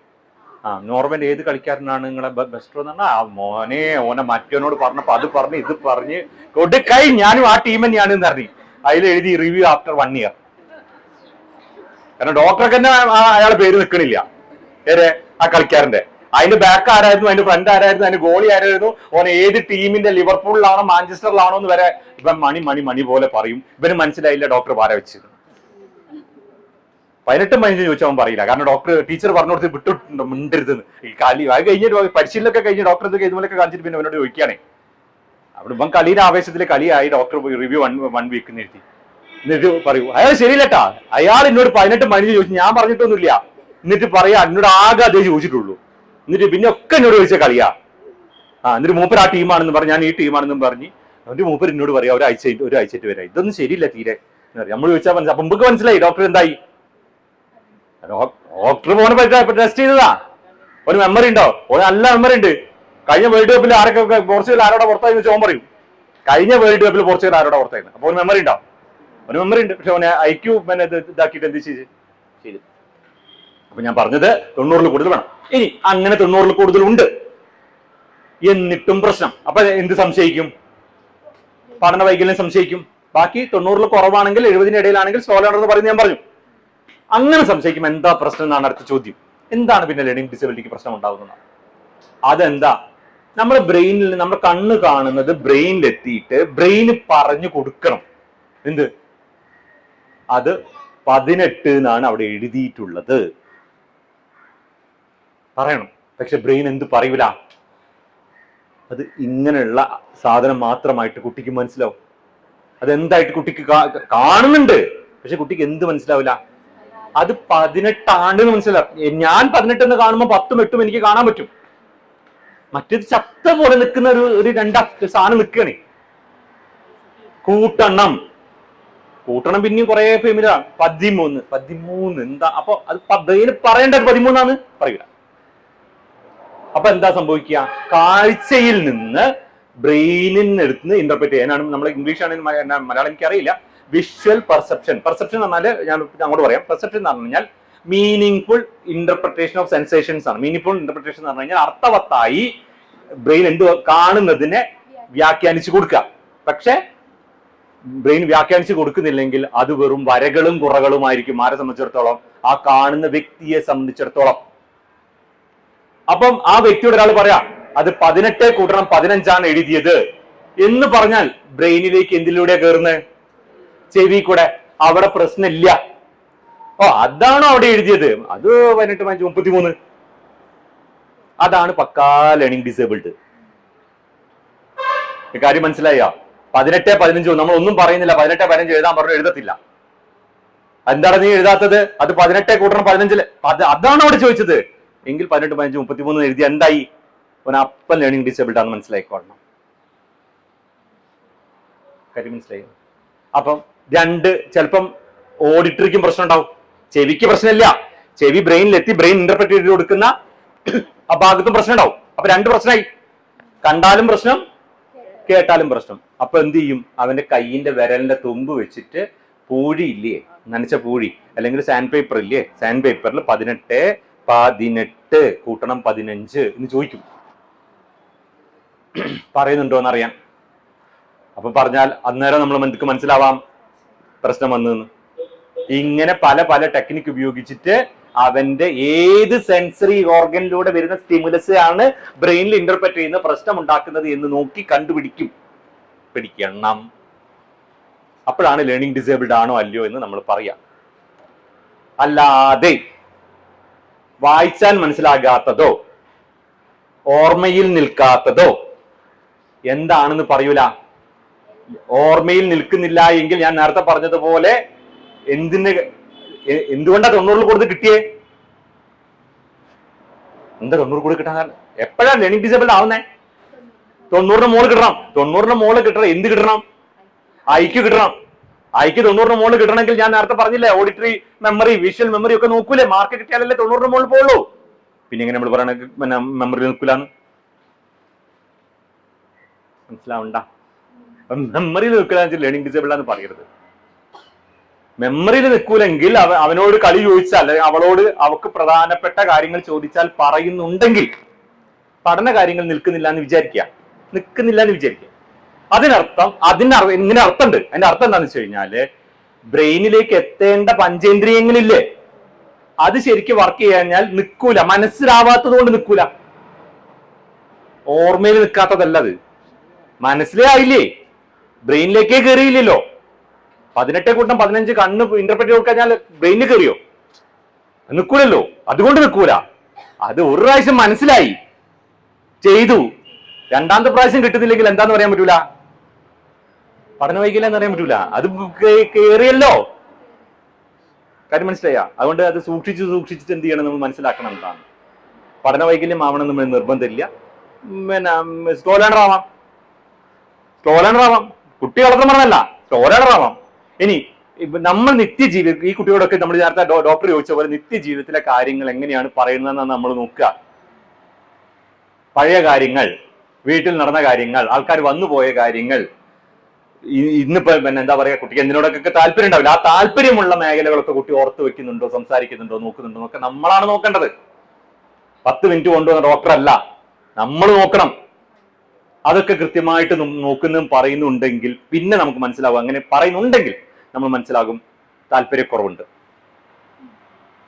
നോർവേന്റെ ഏത് കളിക്കാരനാണ് നിങ്ങളെ ബെസ്റ്റ് എന്ന് പറഞ്ഞാൽ? ഓനെ മറ്റവനോട് പറഞ്ഞപ്പോ അത് പറഞ്ഞ് ഇത് പറഞ്ഞ് കൊടുക്കായി ഞാനും ആ ടീം തന്നെയാണ് എന്ന് പറഞ്ഞു. അതിൽ എഴുതി റിവ്യൂ ആഫ്റ്റർ 1 ഇയർ. കാരണം ഡോക്ടർക്ക് തന്നെ അയാളെ പേര് നിൽക്കണില്ല, ആ കളിക്കാരന്റെ. അതിന്റെ ബാക്ക് ആരായിരുന്നു, അതിന്റെ ഫ്രണ്ട് ആരായിരുന്നു, അതിന്റെ ഗോളി ആരായിരുന്നു, ഓൻ ഏത് ടീമിന്റെ ലിവർപൂളിലാണോ മാഞ്ചസ്റ്ററിലാണോ എന്ന് വരെ ഇവൻ മണി പോലെ പറയും. ഇവന് മനസ്സിലായില്ല ഡോക്ടർ പാര വെച്ചത്. 18-15 ചോദിച്ചാൽ അവൻ പറയില്ല, കാരണം ഡോക്ടർ ടീച്ചർ പറഞ്ഞു കൊടുത്ത് വിട്ടിട്ടുണ്ടോ മിണ്ടരുതെന്ന്. ഈ കളി അത് കഴിഞ്ഞിട്ട് പരിശീലനമൊക്കെ കഴിഞ്ഞ് ഡോക്ടർ ഇത് ഇതുപോലൊക്കെ കാണിച്ചിട്ട് പിന്നെ അവനോട് ചോദിക്കുകയാണേ. അവിടെ ഇവൻ കളിയുടെ ആവേശത്തിൽ കളിയായി, ഡോക്ടർ റിവ്യൂ 1 വീക്ക് നിർത്തി. എന്നിട്ട് പറയൂ അയാൾ ശരിയില്ലട്ടാ, അയാൾ എന്നോട് 18-15 ചോദിച്ചു, ഞാൻ പറഞ്ഞിട്ടൊന്നുമില്ല. എന്നിട്ട് പറയാ എന്നോട് ആകെ അതേ ചോദിച്ചിട്ടുള്ളൂ. എന്നിട്ട് പിന്നെ ഒക്കെ എന്നോട് ചോദിച്ച കളിയാ. എന്നിട്ട് മൂപ്പർ ആ ടീമാണെന്ന് പറഞ്ഞു, ഞാൻ ഈ ടീമാണെന്നും പറഞ്ഞ് എന്നിട്ട് മൂപ്പർ എന്നോട് പറയാ ഒരാഴ്ചയായിട്ട് വരാം. ഇതൊന്നും ശരിയില്ല തീരെ. നമ്മൾ ചോദിച്ചാൽ മനസ്സിലായി. അപ്പൊ നമുക്ക് മനസ്സിലായി ഡോക്ടർ എന്തായി. ഡോക്ടർ മോനെ ടെസ്റ്റ് ചെയ്തതാ. ഒരു മെമ്മറി ഉണ്ടോ? നല്ല മെമ്മറി ഉണ്ട്. കഴിഞ്ഞ വേൾഡ് കപ്പിൽ ആരൊക്കെ പോർച്ചുഗൽ ആരോടെ പുറത്തായി ചോദിച്ചാൽ പറയും, കഴിഞ്ഞ വേൾഡ് കപ്പിൽ പോർച്ചുഗൽ ആരോടെ പുറത്തായിരുന്നു. അപ്പൊ ഒരു മെമ്മറി ഉണ്ടാവും, ഒരു മെമ്മറി ഉണ്ട്. പക്ഷെ അവനെ IQ പിന്നെ ഇതാക്കിയിട്ട് എന്ത് ചെയ്ത്. അപ്പൊ ഞാൻ പറഞ്ഞത് 90-ൽ കൂടുതൽ വേണം. ഇനി അങ്ങനെ 90-ൽ കൂടുതൽ ഉണ്ട് എന്നിട്ടും പ്രശ്നം. അപ്പൊ എന്ത് സംശയിക്കും? പഠന വൈകല്യം സംശയിക്കും. ബാക്കി 90-ൽ കുറവാണെങ്കിൽ 70-ന് ഇടയിലാണെങ്കിൽ സ്ലോ ലേണർ എന്ന് പറയുന്നത് ഞാൻ പറഞ്ഞു. അങ്ങനെ സംശയിക്കും. എന്താ പ്രശ്നം എന്നാണ് അടുത്ത ചോദ്യം. എന്താണ് പിന്നെ ലേണിംഗ് ഡിസബിലിറ്റിക്ക് പ്രശ്നം ഉണ്ടാകുന്നത്? അതെന്താ? നമ്മുടെ ബ്രെയിനിൽ, നമ്മുടെ കണ്ണ് കാണുന്നത് ബ്രെയിനിൽ എത്തിയിട്ട് ബ്രെയിന് പറഞ്ഞു കൊടുക്കണം. എന്ത്? അത് 18 എന്നാണ് അവിടെ എഴുതിയിട്ടുള്ളത് പറയണം. പക്ഷെ ബ്രെയിൻ എന്ത് പറയൂല. അത് ഇങ്ങനെയുള്ള സാധനം മാത്രമായിട്ട് കുട്ടിക്ക് മനസ്സിലാവും. അതെന്തായിട്ട് കുട്ടിക്ക് കാണുന്നുണ്ട്, പക്ഷെ കുട്ടിക്ക് എന്ത് മനസ്സിലാവില്ല. അത് 18 ആണെന്ന് മനസ്സിലാവും. ഞാൻ 18 എന്ന് കാണുമ്പോൾ 10ഉം 8ഉം എനിക്ക് കാണാൻ പറ്റും. മറ്റേത് ചത്ത പോലെ നിൽക്കുന്ന ഒരു 2 സാധനം നിൽക്കണേ. കൂട്ടണം പിന്നെയും കുറെ ഫെമിലാ. 13 എന്താ? അപ്പൊ അത് ബ്രെയിന് പറയേണ്ട 13 പറയൂല. അപ്പൊ എന്താ സംഭവിക്കുക? കാഴ്ചയിൽ നിന്ന് ബ്രെയിനിനെടുത്ത് ഇന്റർപ്രറ്റ് ചെയ്യാനാണ്. നമ്മൾ ഇംഗ്ലീഷ് ആണെങ്കിൽ മലയാളം എനിക്കറിയില്ല. വിഷ്വൽ പെർസെപ്ഷൻ എന്ന് പറഞ്ഞാൽ ഞാൻ അങ്ങോട്ട് പറയാം. പെർസെപ്ഷൻ എന്ന് പറഞ്ഞു കഴിഞ്ഞാൽ മീനിങ് ഇന്റർപ്രിട്ടേഷൻ ഓഫ് സെൻസേഷൻസ് ആണ്. മീനിങ് ഇന്റർപ്രിട്ടേഷൻ എന്ന് പറഞ്ഞു കഴിഞ്ഞാൽ അർത്ഥവത്തായി ബ്രെയിൻ എന്ത് കാണുന്നതിനെ വ്യാഖ്യാനിച്ചു കൊടുക്കുക. പക്ഷെ ബ്രെയിൻ വ്യാഖ്യാനിച്ചു കൊടുക്കുന്നില്ലെങ്കിൽ അത് വെറും വരകളും കുറകളുമായിരിക്കും ആരെ സംബന്ധിച്ചിടത്തോളം? ആ കാണുന്ന വ്യക്തിയെ സംബന്ധിച്ചിടത്തോളം. അപ്പം ആ വ്യക്തിയോട് ഒരാൾ പറയാം അത് 18 കൂട്ടണം 15 എഴുതിയത് എന്ന് പറഞ്ഞാൽ ബ്രെയിനിലേക്ക് എന്തിലൂടെ കയറുന്നത്? ചെവി കൂടെ. അവിടെ പ്രശ്നമില്ല. അതാണോ അവിടെ എഴുതിയത്? അത് 18 5 33. അതാണ് പക്കാ ലേണിംഗ് ഡിസേബിൾഡ്. കാര്യം മനസ്സിലായോ? 18 15 നമ്മൾ ഒന്നും പറയുന്നില്ല. 18 15 എഴുതാൻ പറഞ്ഞു, എഴുതത്തില്ല. എന്താണ് നീ എഴുതാത്തത്? അത് 18 കൂട്ടണം 15 അതാണ് അവിടെ ചോദിച്ചത്. എങ്കിൽ 18 15 33 എഴുതി എന്തായി? അപ്പം ലേണിംഗ് ഡിസേബിൾഡ് ആണെന്ന് മനസ്സിലായിക്കോളണം. കാര്യം മനസ്സിലായി? അപ്പം ചിലപ്പം ഓഡിറ്ററിക്കും പ്രശ്നം ഉണ്ടാവും, ചെവിക്ക് പ്രശ്നമില്ല. ചെവി ബ്രെയിനിലെത്തി ബ്രെയിൻ ഇന്റർപ്രറ്റ് ചെയ്ത് കൊടുക്കുന്ന ആ ഭാഗത്തും പ്രശ്നം ഉണ്ടാവും. അപ്പൊ 2 പ്രശ്നമായി. കണ്ടാലും പ്രശ്നം, കേട്ടാലും പ്രശ്നം. അപ്പൊ എന്ത് ചെയ്യും? അവന്റെ കൈയിന്റെ വിരലിന്റെ തുമ്പ് വെച്ചിട്ട് പൂഴി ഇല്ലേ, നനച്ച പൂഴി, അല്ലെങ്കിൽ സാൻഡ് പേപ്പർ ഇല്ലേ, സാൻഡ് പേപ്പറിൽ 18 കൂട്ടണം 15 എന്ന് ചോദിക്കും. പറയുന്നുണ്ടോ എന്നറിയാൻ. അപ്പൊ പറഞ്ഞാൽ അന്നേരം നമ്മൾ നമുക്ക് മനസ്സിലാവാം പ്രശ്നം വന്നെന്ന്. ഇങ്ങനെ പല പല ടെക്നിക്ക് ഉപയോഗിച്ചിട്ട് അവന്റെ ഏത് സെൻസറി ഓർഗനിലൂടെ വരുന്ന സ്റ്റിമുലസ് ആണ് ബ്രെയിനിൽ ഇന്റർപ്രറ്റ് ചെയ്യുന്ന പ്രശ്നം ഉണ്ടാക്കുന്നത് എന്ന് നോക്കി കണ്ടുപിടിക്കും. പിടിക്കണം. അപ്പോഴാണ് ലേണിംഗ് ഡിസേബിൾഡ് ആണോ അല്ലയോ എന്ന് നമ്മൾ പറയാം. അല്ലാതെ വായിച്ചാൽ മനസ്സിലാകാത്തതോ ഓർമ്മയിൽ നിൽക്കാത്തതോ എന്താണെന്ന് പറയൂല. ഓർമ്മയിൽ നിൽക്കുന്നില്ല എങ്കിൽ ഞാൻ നേരത്തെ പറഞ്ഞതുപോലെ എന്തുകൊണ്ടാ 90 കൊടുത്ത് കിട്ടിയേ? എന്താ 90 കൂടി കിട്ടാൻ? എപ്പോഴാണ് ലേണിംഗ് ഡിസേബിൾഡ് ആവുന്നേ? 90 മോള് കിട്ടണം. 90 മോള് കിട്ടണം. എന്ത് കിട്ടണം? ഐക്യു കിട്ടണം. ഐക്യു 90 മോള് കിട്ടണമെങ്കിൽ ഞാൻ നേരത്തെ പറഞ്ഞില്ലേ, ഓഡിറ്ററി മെമ്മറി, വിഷ്വൽ മെമ്മറി ഒക്കെ നോക്കൂലേ? മാർക്ക് കിട്ടിയാലല്ലേ 90 മോള് പോകുള്ളൂ. പിന്നെ ഇങ്ങനെ നമ്മൾ പറയണ മെമ്മറി നിൽക്കൂലെന്ന് മനസ്സിലാവണ്ട. മെമ്മറിയിൽ നിൽക്കില്ല ലേണിംഗ് ഡിസേബിൾഡ് എന്ന് പറയരുത്. മെമ്മറിയിൽ നിൽക്കൂലെങ്കിൽ അവനോട് കളി ചോദിച്ചാൽ, അല്ലെങ്കിൽ അവളോട് അവക്ക് പ്രധാനപ്പെട്ട കാര്യങ്ങൾ ചോദിച്ചാൽ പറയുന്നുണ്ടെങ്കിൽ പഠന കാര്യങ്ങൾ നിൽക്കുന്നില്ല എന്ന് വിചാരിക്കുക. അതിനർത്ഥം ഇങ്ങനെ അർത്ഥമുണ്ട്. അതിന്റെ അർത്ഥം എന്താണെന്ന് വെച്ച് കഴിഞ്ഞാല് ബ്രെയിനിലേക്ക് എത്തേണ്ട പഞ്ചേന്ദ്രിയങ്ങളില്ലേ, അത് ശരിക്കും വർക്ക് ചെയ്യാഞ്ഞാൽ നിൽക്കൂല. മനസ്സിലാവാത്തത് കൊണ്ട് നിൽക്കൂല. ഓർമ്മയിൽ നിൽക്കാത്തതല്ല, അത് മനസ്സിലേ ആയില്ലേ, ബ്രെയിനിലേക്കേ കയറിയില്ലല്ലോ. 18x15 കണ്ണ് ഇന്റർപ്രറ്റ് ചെയ്ത് കഴിഞ്ഞാൽ ബ്രെയിനിൽ കയറിയോ? നിൽക്കൂലല്ലോ. അതുകൊണ്ട് നിൽക്കൂല. അത് ഒരു പ്രാവശ്യം മനസ്സിലായി ചെയ്തു, രണ്ടാമത്തെ പ്രാവശ്യം കിട്ടുന്നില്ലെങ്കിൽ എന്താന്ന് പറയാൻ പറ്റൂല? പഠന വൈകല്യം എന്ന് പറയാൻ പറ്റൂല. അത് കേറിയല്ലോ. കാര്യം മനസ്സിലായ? അതുകൊണ്ട് അത് സൂക്ഷിച്ചിട്ട് എന്ത് ചെയ്യണം, നമ്മൾ മനസ്സിലാക്കണം എന്താണ്. പഠന വൈകല്യം ആവണം നമ്മൾ നിർബന്ധമില്ല. പിന്നെ സ്ലോ ലേണർ ആവാം. കുട്ടി വളർന്നു പറഞ്ഞല്ല, സ്ലോ ലേണർ ആവാം. ഇനി നമ്മൾ നിത്യജീവിതം, ഈ കുട്ടിയോടൊക്കെ നമ്മൾ നേരത്തെ ഡോക്ടർ ചോദിച്ച പോലെ നിത്യജീവിതത്തിലെ കാര്യങ്ങൾ എങ്ങനെയാണ് പറയുന്നതെന്നാണ് നമ്മൾ നോക്കുക. പഴയ കാര്യങ്ങൾ, വീട്ടിൽ നടന്ന കാര്യങ്ങൾ, ആൾക്കാർ വന്നുപോയ കാര്യങ്ങൾ, ഇന്നിപ്പോ പിന്നെ എന്താ പറയാ, കുട്ടിക്ക് എന്തിനോടൊക്കെ താല്പര്യം ഉണ്ടാവില്ല. ആ താല്പര്യമുള്ള മേഖലകളൊക്കെ കുട്ടി ഓർത്ത് വെക്കുന്നുണ്ടോ, സംസാരിക്കുന്നുണ്ടോ, നോക്കുന്നുണ്ടോ എന്നൊക്കെ നമ്മളാണ് നോക്കേണ്ടത്. 10 മിനിറ്റ് കൊണ്ടുവന്ന ഡോക്ടറല്ല, നമ്മൾ നോക്കണം. അതൊക്കെ കൃത്യമായിട്ട് നോക്കുന്നതും പറയുന്നുണ്ടെങ്കിൽ പിന്നെ നമുക്ക് മനസ്സിലാവും. അങ്ങനെ പറയുന്നുണ്ടെങ്കിൽ നമ്മൾ മനസ്സിലാകും താല്പര്യക്കുറവുണ്ട്.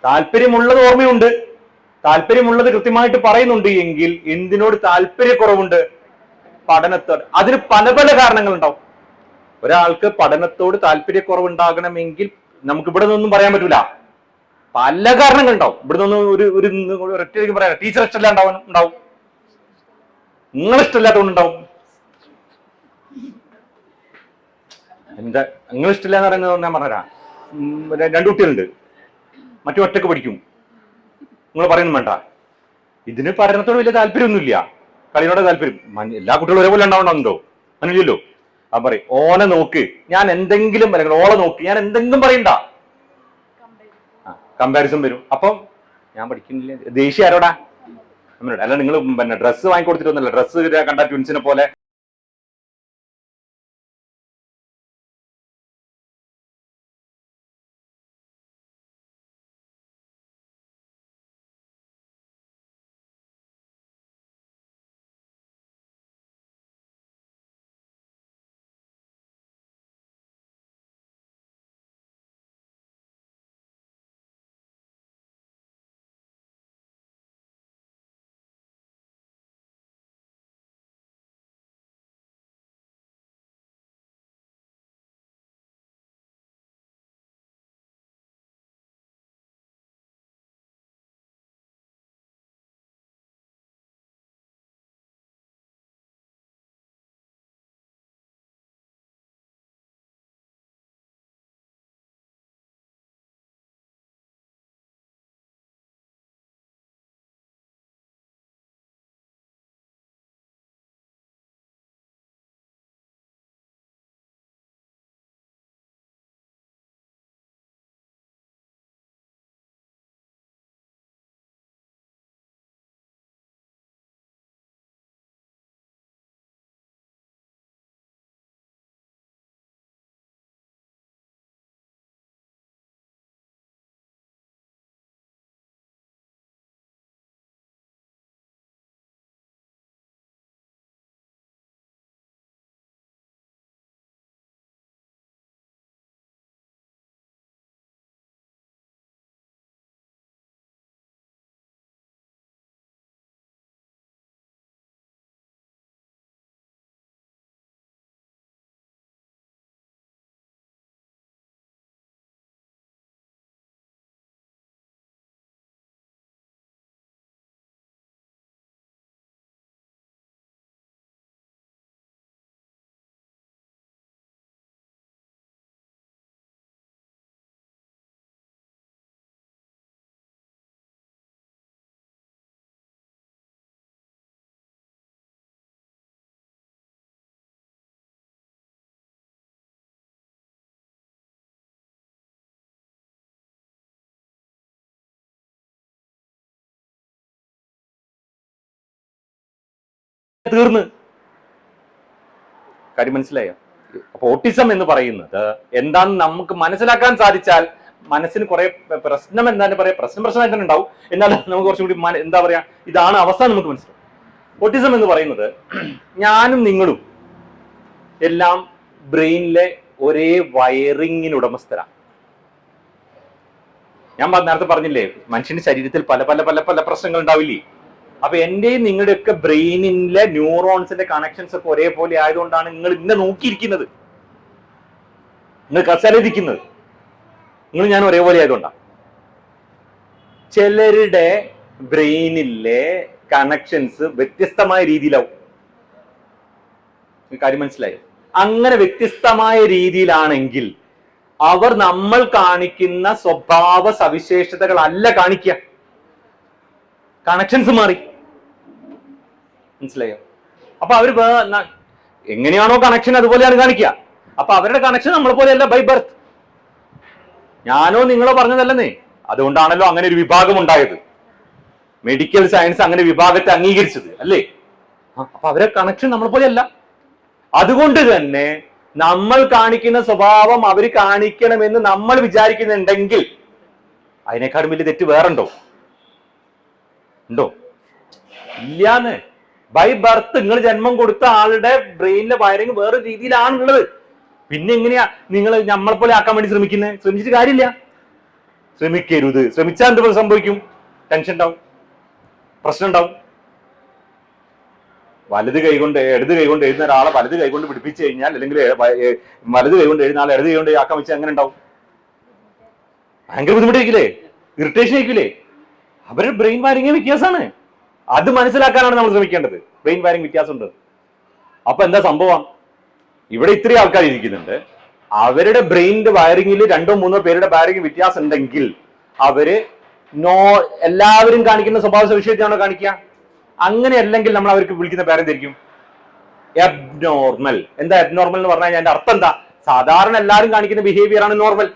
താല്പര്യമുള്ളത് ഓർമ്മയുണ്ട്, താല്പര്യമുള്ളത് കൃത്യമായിട്ട് പറയുന്നുണ്ട് എങ്കിൽ എന്തിനോട് താല്പര്യക്കുറവുണ്ട്? പഠനത്തോട്. അതിന് പല പല കാരണങ്ങൾ ഉണ്ടാവും. ഒരാൾക്ക് പഠനത്തോട് താല്പര്യക്കുറവുണ്ടാകണമെങ്കിൽ നമുക്ക് ഇവിടെ നിന്നൊന്നും പറയാൻ പറ്റൂല. പല കാരണങ്ങൾ ഉണ്ടാവും. ഇവിടെ നിന്നൊന്നും ഒരൊറ്റയ്ക്ക് പറയാം. ടീച്ചർ ഉണ്ടാവും, നിങ്ങൾ ഇഷ്ടമില്ലാത്തതുകൊണ്ടുണ്ടാവും. എന്താ നിങ്ങൾ ഇഷ്ടമില്ല എന്ന് പറയുന്നത്? ഞാൻ പറഞ്ഞുതരാം. 2 കുട്ടികളുണ്ട്, മറ്റു ഒറ്റക്ക് പഠിക്കും. നിങ്ങൾ പറയുന്നു വേണ്ട. ഇതിന് പഠനത്തോട് വലിയ താല്പര്യമൊന്നുമില്ല, കളിയോടെ താല്പര്യം. എല്ലാ കുട്ടികളും ഒരേപോലെ ഉണ്ടാവണമെന്നുണ്ടോ? അങ്ങനെയല്ലോ. ആ പറയും ഓനെ നോക്ക്, ഞാൻ എന്തെങ്കിലും, അല്ലെങ്കിൽ ഓളെ നോക്ക്, ഞാൻ എന്തെങ്കിലും പറയണ്ട. കമ്പാരിസൺ വരും. അപ്പം ഞാൻ പഠിക്കുന്നില്ല, ദേഷ്യം ആരോടാ? അല്ല, നിങ്ങൾ പിന്നെ ഡ്രസ്സ് വാങ്ങിക്കൊടുത്തിട്ടൊന്നുമല്ല. ഡ്രസ്സ് കണ്ട ട്വിൻസിനെ പോലെ തീർന്ന്. കാര്യം മനസ്സിലായോ? അപ്പൊ ഓട്ടിസം എന്ന് പറയുന്നത് എന്താണെന്ന് നമുക്ക് മനസ്സിലാക്കാൻ സാധിച്ചാൽ മനസ്സിന് കുറെ പ്രശ്നം എന്തായാലും പറയാം, പ്രശ്നമായിട്ട് തന്നെ ഉണ്ടാവും, എന്നാലും നമുക്ക് കുറച്ചും കൂടി എന്താ പറയാ, ഇതാണ് അവസ്ഥ നമുക്ക് മനസ്സിലാവും. ഓട്ടിസം എന്ന് പറയുന്നത് ഞാനും നിങ്ങളും എല്ലാം ബ്രെയിനിലെ ഒരേ വയറിങ്ങിന് ഉടമസ്ഥരാണ്. ഞാൻ നേരത്തെ പറഞ്ഞില്ലേ, മനുഷ്യന്റെ ശരീരത്തിൽ പല പല പല പല പ്രശ്നങ്ങൾ ഉണ്ടാവില്ലേ? അപ്പൊ എന്റെയും നിങ്ങളുടെയൊക്കെ ബ്രെയിനിലെ ന്യൂറോൺസിന്റെ കണക്ഷൻസ് ഒക്കെ ഒരേപോലെ ആയതുകൊണ്ടാണ് നിങ്ങൾ ഇന്നെ നോക്കിയിരിക്കുന്നത്, നിങ്ങൾ കസേരയിരിക്കുന്നത്, നിങ്ങൾ ഞാൻ ഒരേപോലെ ആയതുകൊണ്ടാണ്. ചിലരുടെ ബ്രെയിനിലെ കണക്ഷൻസ് വ്യത്യസ്തമായ രീതിയിലാവും. കാര്യം മനസ്സിലായോ? അങ്ങനെ വ്യത്യസ്തമായ രീതിയിലാണെങ്കിൽ അവർ നമ്മൾ കാണിക്കുന്ന സ്വഭാവ സവിശേഷതകളല്ല കാണിക്കുക, കണക്ഷൻസ് മാറി. മനസ്സിലായോ? അപ്പൊ അവര് എങ്ങനെയാണോ കണക്ഷൻ അതുപോലെയാണ് കാണിക്കുക. അപ്പൊ അവരുടെ കണക്ഷൻ നമ്മളെ പോലെയല്ല ബൈ ബർത്ത്. ഞാനോ നിങ്ങളോ പറഞ്ഞതല്ലെന്നേ. അതുകൊണ്ടാണല്ലോ അങ്ങനെ ഒരു വിഭാഗം ഉണ്ടായത്, മെഡിക്കൽ സയൻസ് അങ്ങനെ വിഭാഗത്തെ അംഗീകരിച്ചത് അല്ലേ? അപ്പൊ അവരെ കണക്ഷൻ നമ്മളെ പോലെയല്ല. അതുകൊണ്ട് തന്നെ നമ്മൾ കാണിക്കുന്ന സ്വഭാവം അവർ കാണിക്കണമെന്ന് നമ്മൾ വിചാരിക്കുന്നുണ്ടെങ്കിൽ അതിനേക്കാളും വലിയ തെറ്റ് വേറുണ്ടോ? ഉണ്ടോ? ഇല്ലാന്ന്. ബൈ ബർത്ത് നിങ്ങൾ ജന്മം കൊടുത്ത ആളുടെ ബ്രെയിനിലെ വയറിങ് വേറെ രീതിയിലാണുള്ളത്. പിന്നെ എങ്ങനെയാ നിങ്ങൾ നമ്മളെ പോലെ ആക്കാൻ വേണ്ടി ശ്രമിക്കുന്നത്? ശ്രമിച്ചിട്ട് കാര്യമില്ല, ശ്രമിക്കരുത്. ശ്രമിച്ചാൽ എന്ത് സംഭവിക്കും? ടെൻഷൻ ഉണ്ടാവും, പ്രശ്നം ഉണ്ടാവും. വലത് കൈകൊണ്ട് ഇടത് കൈകൊണ്ട് എഴുതുന്ന ഒരാളെ വലത് കൈകൊണ്ട് പിടിപ്പിച്ചു കഴിഞ്ഞാൽ, അല്ലെങ്കിൽ വലത് കൈകൊണ്ട് എഴുതുന്ന ആളെ ഇടത് കൈകൊണ്ട് ആക്കാൻ വെച്ചാൽ എങ്ങനെ ഉണ്ടാവും? ഭയങ്കര ബുദ്ധിമുട്ടായിരിക്കില്ലേ? ഇറിറ്റേഷൻ ആയിരിക്കില്ലേ? അവരുടെ ബ്രെയിൻ വയറിങ് വ്യത്യാസമാണ്. അത് മനസ്സിലാക്കാനാണ് നമ്മൾ ശ്രമിക്കേണ്ടത്. ബ്രെയിൻ വയറിങ് വ്യത്യാസമുണ്ട്. അപ്പൊ എന്താ സംഭവം? ഇവിടെ ഇത്രയും ആൾക്കാർ ഇരിക്കുന്നുണ്ട്, അവരുടെ ബ്രെയിനിന്റെ വയറിങ്ങിൽ 2-3 പേരുടെ വയറിങ് വ്യത്യാസം ഉണ്ടെങ്കിൽ അവര് എല്ലാവരും കാണിക്കുന്ന സ്വഭാവ സവിശേഷതയാണോ കാണിക്കുക? അങ്ങനെ അല്ലെങ്കിൽ നമ്മൾ അവർക്ക് വിളിക്കുന്ന പേരെന്തായിരിക്കും? എബ്നോർമൽ. എന്താ എബ്നോർമൽ എന്ന് പറഞ്ഞാൽ അതിന്റെ അർത്ഥം എന്താ? സാധാരണ എല്ലാവരും കാണിക്കുന്ന ബിഹേവിയർ ആണ് നോർമൽ.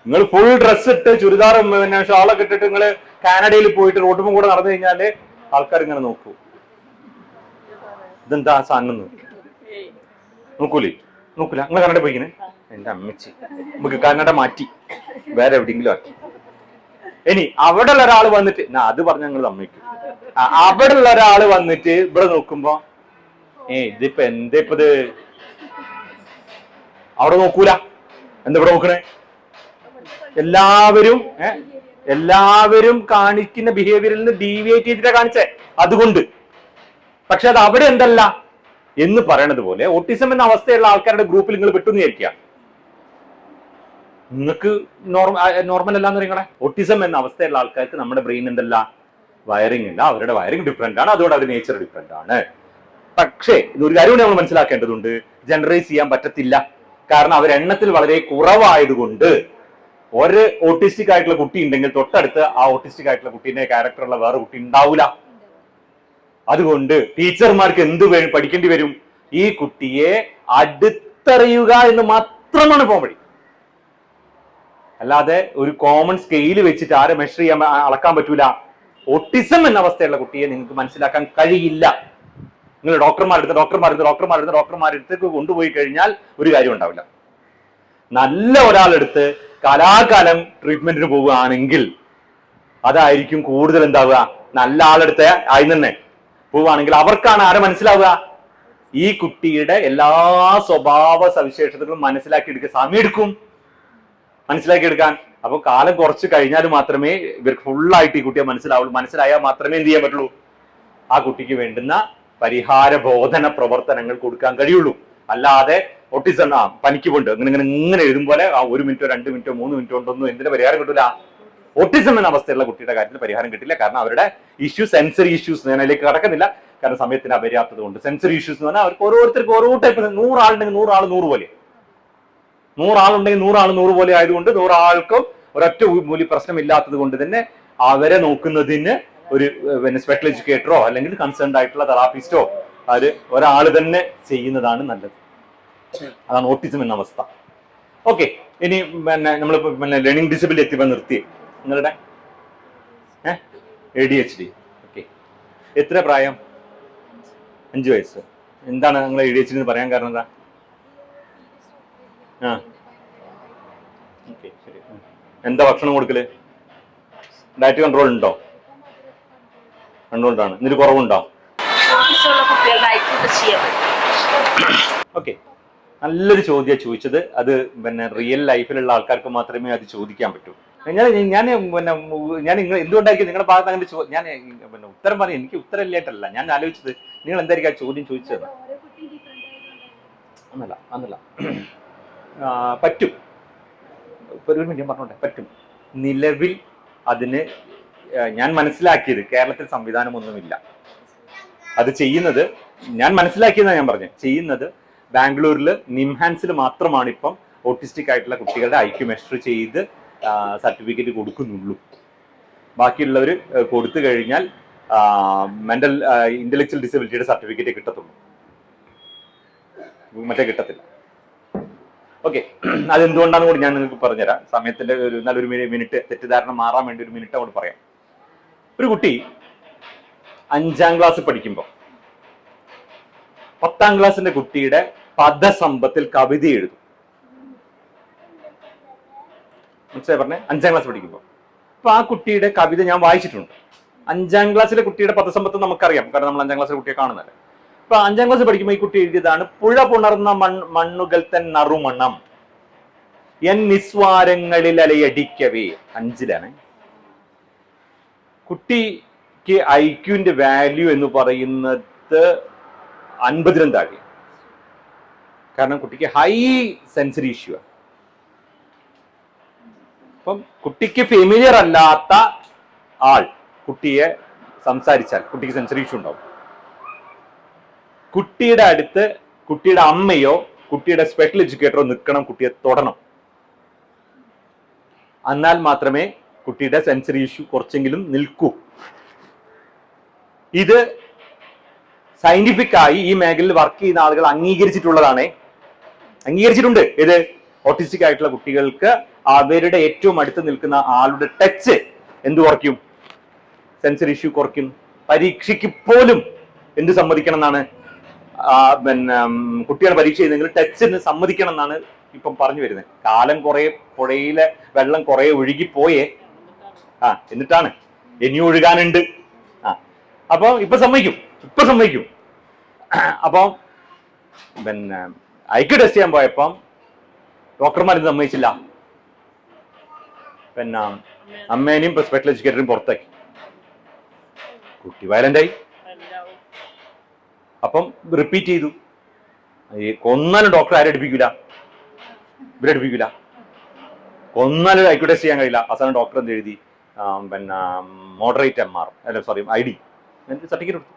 നിങ്ങൾ ഫുൾ ഡ്രസ് ഇട്ട് ചുരിദാറും പിന്നെ ഷാളൊക്കെ ഇട്ടിട്ട് നിങ്ങൾ കാനഡയിൽ പോയിട്ട് റോഡും കൂടെ നടന്നു കഴിഞ്ഞാല് ആൾക്കാർ ഇങ്ങനെ നോക്കൂ, ഇതെന്താ സാധനം നോക്കൂലേ? നോക്കൂല. നിങ്ങൾ കന്നഡ പോയിക്കണേ? എന്റെ അമ്മച്ചി, നമുക്ക് കന്നഡ മാറ്റി വേറെ എവിടെയെങ്കിലും ആക്കി. ഇനി അവിടെ ഉള്ള ഒരാൾ വന്നിട്ട് അത് പറഞ്ഞ ഞങ്ങൾ സമ്മതിക്കും. അവിടെ ഉള്ള ഒരാൾ വന്നിട്ട് ഇവിടെ നോക്കുമ്പോ ഇതിപ്പോ എന്തേപ്പത്, അവിടെ നോക്കൂല. എന്താ ഇവിടെ നോക്കണേ? എല്ലാവരും കാണിക്കുന്ന ബിഹേവിയറിൽ നിന്ന് ഡീവിയേറ്റ് ചെയ്തിട്ടാ കാണിച്ചേ. അതുകൊണ്ട് പക്ഷെ അത് അവിടെ എന്തല്ല എന്ന് പറയണത് പോലെ ഓട്ടിസം എന്ന അവസ്ഥയുള്ള ആൾക്കാരുടെ ഗ്രൂപ്പിൽ നിങ്ങൾ പെട്ടെന്ന് വിചാരിക്കുക നിങ്ങൾക്ക് നോർമൽ അല്ല എന്ന് പറയണേ. ഓട്ടിസം എന്ന അവസ്ഥയുള്ള ആൾക്കാർക്ക് നമ്മുടെ ബ്രെയിൻ എന്തല്ല, വയറിംഗ് ഇല്ല. അവരുടെ വയറിംഗ് ഡിഫറെന്റ് ആണ്, അതുകൊണ്ട് അവരുടെ നേച്ചർ ഡിഫറെന്റ് ആണ്. പക്ഷേ ഇതൊരു കാര്യം കൂടി നമ്മൾ മനസ്സിലാക്കേണ്ടതുണ്ട്, ജനറലൈസ് ചെയ്യാൻ പറ്റത്തില്ല. കാരണം അവരെണ്ണത്തിൽ വളരെ കുറവായതുകൊണ്ട് ഒരു ഓട്ടിസ്റ്റിക് ആയിട്ടുള്ള കുട്ടി ഉണ്ടെങ്കിൽ തൊട്ടടുത്ത് ആ ഓട്ടിസ്റ്റിക് ആയിട്ടുള്ള കുട്ടീന്റെ ക്യാരക്ടറുള്ള വേറെ കുട്ടി ഉണ്ടാവില്ല. അതുകൊണ്ട് ടീച്ചർമാർക്ക് എന്ത് പഠിക്കേണ്ടി വരും? ഈ കുട്ടിയെ അടുത്തറിയുക എന്ന് മാത്രമാണ് പോകാൻ വഴി. അല്ലാതെ ഒരു കോമൺ സ്കെയിൽ വെച്ചിട്ട് ആരെ മെഷർ ചെയ്യാൻ അളക്കാൻ പറ്റൂല. ഓട്ടിസം എന്ന അവസ്ഥയുള്ള കുട്ടിയെ നിങ്ങൾക്ക് മനസ്സിലാക്കാൻ കഴിയില്ല. നിങ്ങൾ ഡോക്ടർമാരെടുത്ത് കൊണ്ടുപോയി കഴിഞ്ഞാൽ ഒരു കാര്യം ഉണ്ടാവില്ല. നല്ല ഒരാളെടുത്ത് കാലാകാലം ട്രീറ്റ്മെന്റിന് പോവുകയാണെങ്കിൽ അതായിരിക്കും കൂടുതൽ എന്താവുക, നല്ല ആളെടുത്ത് ആയി തന്നെ പോവുകയാണെങ്കിൽ അവർക്കാണ് ആരെ മനസ്സിലാവുക, ഈ കുട്ടിയുടെ എല്ലാ സ്വഭാവ സവിശേഷതകളും മനസ്സിലാക്കിയെടുക്കാൻ സമയമെടുക്കും, മനസ്സിലാക്കിയെടുക്കാൻ. അപ്പൊ കാലം കുറച്ച് കഴിഞ്ഞാൽ മാത്രമേ ഇവർക്ക് ഫുള്ളായിട്ട് ഈ കുട്ടിയെ മനസ്സിലാവുള്ളൂ. മനസ്സിലായാൽ മാത്രമേ എന്ത് ചെയ്യാൻ പറ്റുള്ളൂ, ആ കുട്ടിക്ക് വേണ്ടുന്ന പരിഹാര ബോധന പ്രവർത്തനങ്ങൾ കൊടുക്കാൻ കഴിയുള്ളൂ. അല്ലാതെ ഓട്ടിസം പനിക്ക് പോണ്ട് ഇങ്ങനെ എഴുതും പോലെ 1 മിനിറ്റോ 2 മിനിറ്റോ 3 മിനിറ്റോ കൊണ്ടൊന്നും എന്തിന്റെ പരിഹാരം കിട്ടൂല. ഓട്ടിസം എന്ന അവസ്ഥയുള്ള കുട്ടിയുടെ കാര്യത്തിൽ പരിഹാരം കിട്ടില്ല. കാരണം അവരുടെ ഇഷ്യൂസ്, സെൻസറി ഇഷ്യൂസ്, ഞാൻ അതിലേക്ക് കടക്കുന്നില്ല കാരണം സമയത്തിന് അപര്യാപ്തത കൊണ്ട്. സെൻസറി ഇഷ്യൂസ് എന്ന് പറഞ്ഞാൽ അവർക്ക് ഓരോരുത്തർക്ക് ഓരോ ടൈപ്പ്, 100 ആളുണ്ടെങ്കിൽ 100 ആൾ 100 പോലെ, 100 ആളുണ്ടെങ്കിൽ 100 ആൾ 100 പോലെ ആയതുകൊണ്ട് 100 ആൾക്കും ഒരൊറ്റ മൂല്യ പ്രശ്നമില്ലാത്തത് കൊണ്ട് തന്നെ അവരെ നോക്കുന്നതിന് ഒരു പിന്നെ സ്പെഷ്യൽ എഡ്യൂക്കേറ്ററോ അല്ലെങ്കിൽ കൺസേൺഡ് ആയിട്ടുള്ള തെറാപ്പിസ്റ്റോ അത് ഒരാൾ തന്നെ ചെയ്യുന്നതാണ് നല്ലത്. അതാണ് ഓട്ടിസം എന്ന അവസ്ഥ. ഓക്കെ, ഇനി പിന്നെ നമ്മൾ പിന്നെ ലേണിംഗ് ഡിസബിലിറ്റി എത്തിയപ്പോൾ നിർത്തി നിങ്ങളുടെ ADHD. ഓക്കെ, എത്ര പ്രായം? 5 വയസ്സ്. എന്താണ് നിങ്ങൾ ADHD പറയാൻ കാരണം എന്താ? ആ ഓക്കെ ശരി. എന്താ ഭക്ഷണം കൊടുക്കല്? ഡയറ്റ് കൺട്രോൾ ഉണ്ടോ? കൺട്രോൾഡാണ്. ഇതിന് കുറവുണ്ടോ? ഓക്കെ, നല്ലൊരു ചോദ്യമാണ് ചോദിച്ചത്. അത് പിന്നെ റിയൽ ലൈഫിലുള്ള ആൾക്കാർക്ക് മാത്രമേ അത് ചോദിക്കാൻ പറ്റൂ. ഞാൻ നിങ്ങൾ എന്തുകൊണ്ടായിരിക്കും നിങ്ങളുടെ ഭാഗത്ത് അങ്ങനെ ഞാൻ പിന്നെ ഉത്തരം പറയും. എനിക്ക് ഉത്തരം ഇല്ലായിട്ടല്ല ഞാൻ ആലോചിച്ചത്, നിങ്ങൾ എന്തായിരിക്കും ആ ചോദ്യം ചോദിച്ചത്. അന്നല്ല പറ്റും. ഒരു മിനിറ്റ് പറഞ്ഞോട്ടെ. പറ്റും. നിലവിൽ അതിന് ഞാൻ മനസ്സിലാക്കിയത് കേരളത്തിൽ സംവിധാനമൊന്നുമില്ല. അത് ചെയ്യുന്നത് ഞാൻ മനസ്സിലാക്കിയെന്നാണ് ഞാൻ പറഞ്ഞത്. ചെയ്യുന്നത് ബാംഗ്ലൂരിൽ നിംഹാൻസിൽ മാത്രമാണ് ഇപ്പം ഓട്ടിസ്റ്റിക് ആയിട്ടുള്ള കുട്ടികളുടെ IQ മെഷർ ചെയ്ത് സർട്ടിഫിക്കറ്റ് കൊടുക്കുന്നുള്ളൂ. ബാക്കിയുള്ളവർ കൊടുത്തു കഴിഞ്ഞാൽ മെന്റൽ ഇന്റലക്ച്വൽ ഡിസബിലിറ്റിയുടെ സർട്ടിഫിക്കറ്റ് കിട്ടത്തുള്ളൂ, മറ്റേ കിട്ടത്തില്ല. ഓക്കെ, അതെന്തുകൊണ്ടാണ് കൂടി ഞാൻ നിങ്ങൾക്ക് പറഞ്ഞുതരാം. സമയത്തിന്റെ നല്ലൊരു മിനിറ്റ് തെറ്റിദ്ധാരണ മാറാൻ വേണ്ടി ഒരു മിനിറ്റ് അങ്ങോട്ട് പറയാം. ഒരു കുട്ടി 5ാം ക്ലാസ് പഠിക്കുമ്പോൾ 10ാം ക്ലാസ്സിന്റെ കുട്ടിയുടെ പദസമ്പത്തിൽ കവിത എഴുതും. മനസ്സിലായി പറഞ്ഞേ? 5ാം ക്ലാസ് പഠിക്കുമ്പോൾ. അപ്പൊ ആ കുട്ടിയുടെ കവിത ഞാൻ വായിച്ചിട്ടുണ്ട്. 5ാം ക്ലാസ്സിലെ കുട്ടിയുടെ പദസമ്പത്ത് നമുക്കറിയാം, കാരണം നമ്മൾ 5ാം ക്ലാസ്സിലെ കുട്ടിയെ കാണുന്നല്ലേ. അപ്പൊ 5ാം ക്ലാസ് പഠിക്കുമ്പോൾ ഈ കുട്ടി എഴുതിയതാണ്: പുഴ പുണർന്ന മണ്ണുകൾ തൻ നറുമണം എൻ നിസ്വാരങ്ങളിൽ അലയടിക്കവേ. 5ലാണ്. കുട്ടിക്ക് IQന്റെ വാല്യൂ എന്ന് പറയുന്നത് 50-നും താഴെ. കാരണം കുട്ടിക്ക് ഹൈ സെൻസറി ഇഷ്യൂ ആണ്. അപ്പം കുട്ടിക്ക് ഫെമിലിയർ അല്ലാത്ത ആൾ കുട്ടിയെ സംസാരിച്ചാൽ കുട്ടിക്ക് സെൻസറി ഇഷ്യൂ ഉണ്ടാവും. കുട്ടിയുടെ അടുത്ത് കുട്ടിയുടെ അമ്മയോ കുട്ടിയുടെ സ്പെഷ്യൽ എഡ്യൂക്കേറ്ററോ നിൽക്കണം, കുട്ടിയെ തൊടണം. എന്നാൽ മാത്രമേ കുട്ടിയുടെ സെൻസറി ഇഷ്യൂ കുറച്ചെങ്കിലും നിൽക്കൂ. ഇത് സയന്റിഫിക് ആയി ഈ മേഖലയിൽ വർക്ക് ചെയ്യുന്ന ആളുകൾ അംഗീകരിച്ചിട്ടുണ്ട്. ഇത് ഓട്ടിസ്റ്റിക് ആയിട്ടുള്ള കുട്ടികൾക്ക് അവരുടെ ഏറ്റവും അടുത്ത് നിൽക്കുന്ന ആളുടെ ടച്ച് എന്ത് കുറയ്ക്കും? സെൻസറി ഇഷ്യൂ കുറയ്ക്കും. പരീക്ഷയ്ക്ക് പോലും എന്ത് സമ്മതിക്കണം എന്നാണ്? പിന്നെ കുട്ടികൾ പരീക്ഷ ചെയ്തെങ്കിൽ ടച്ചിന് സമ്മതിക്കണം എന്നാണ് ഇപ്പം പറഞ്ഞു വരുന്നത്. കാലം കുറെ, പുഴയിലെ വെള്ളം കുറെ ഒഴുകിപ്പോയേ. എന്നിട്ടാണ് ഇനി ഒഴുകാനുണ്ട്. അപ്പൊ ഇപ്പൊ സമ്മതിക്കും. അപ്പൊ പിന്നെ IQ ടെസ്റ്റ് ചെയ്യാൻ പോയപ്പം ഡോക്ടർമാരും സമ്മതിച്ചില്ല. പിന്നെ അമ്മേനെയും സ്പെഷ്യൽ എഡ്യൂക്കേറ്ററിനും പുറത്താക്കി. കുട്ടി വയലന്റായി. അപ്പം റിപ്പീറ്റ് ചെയ്തു. കൊന്നാലും ഡോക്ടർ ആരും അടുപ്പിക്കൂല, ഇവരടുപ്പിക്കൂല. കൊന്നാലും IQ ടെസ്റ്റ് ചെയ്യാൻ കഴിയില്ല. അവസാനം ഡോക്ടർ എന്ത് എഴുതി? പിന്നെ മോഡറേറ്റ് MR ID സർട്ടിഫിക്കറ്റ് കൊടുത്തു.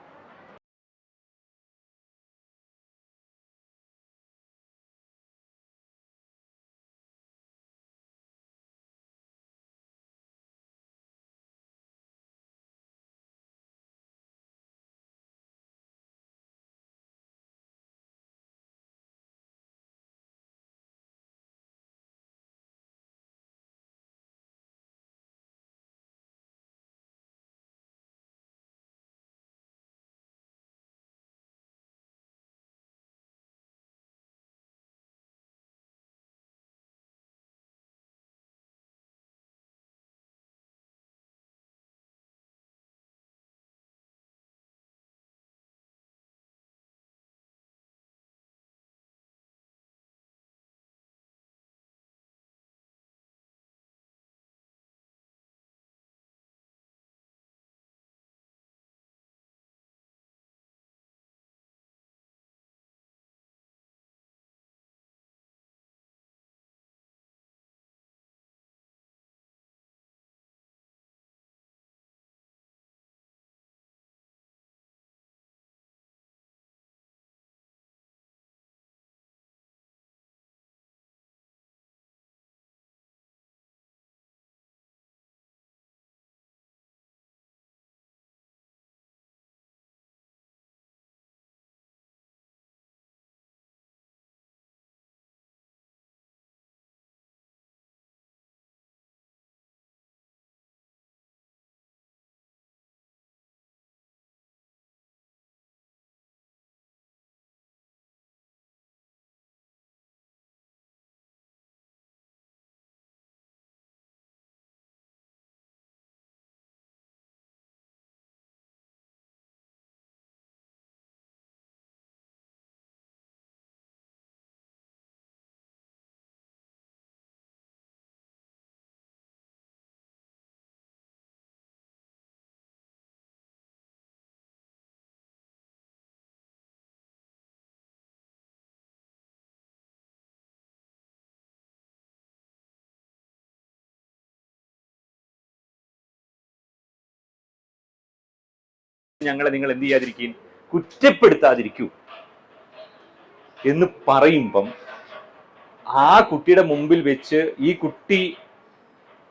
ഞങ്ങളെ നിങ്ങൾ എന്ത് ചെയ്യാതിരിക്കും, കുറ്റപ്പെടുത്താതിരിക്കൂ എന്ന് പറയുമ്പം ആ കുട്ടിയുടെ മുമ്പിൽ വെച്ച് ഈ കുട്ടി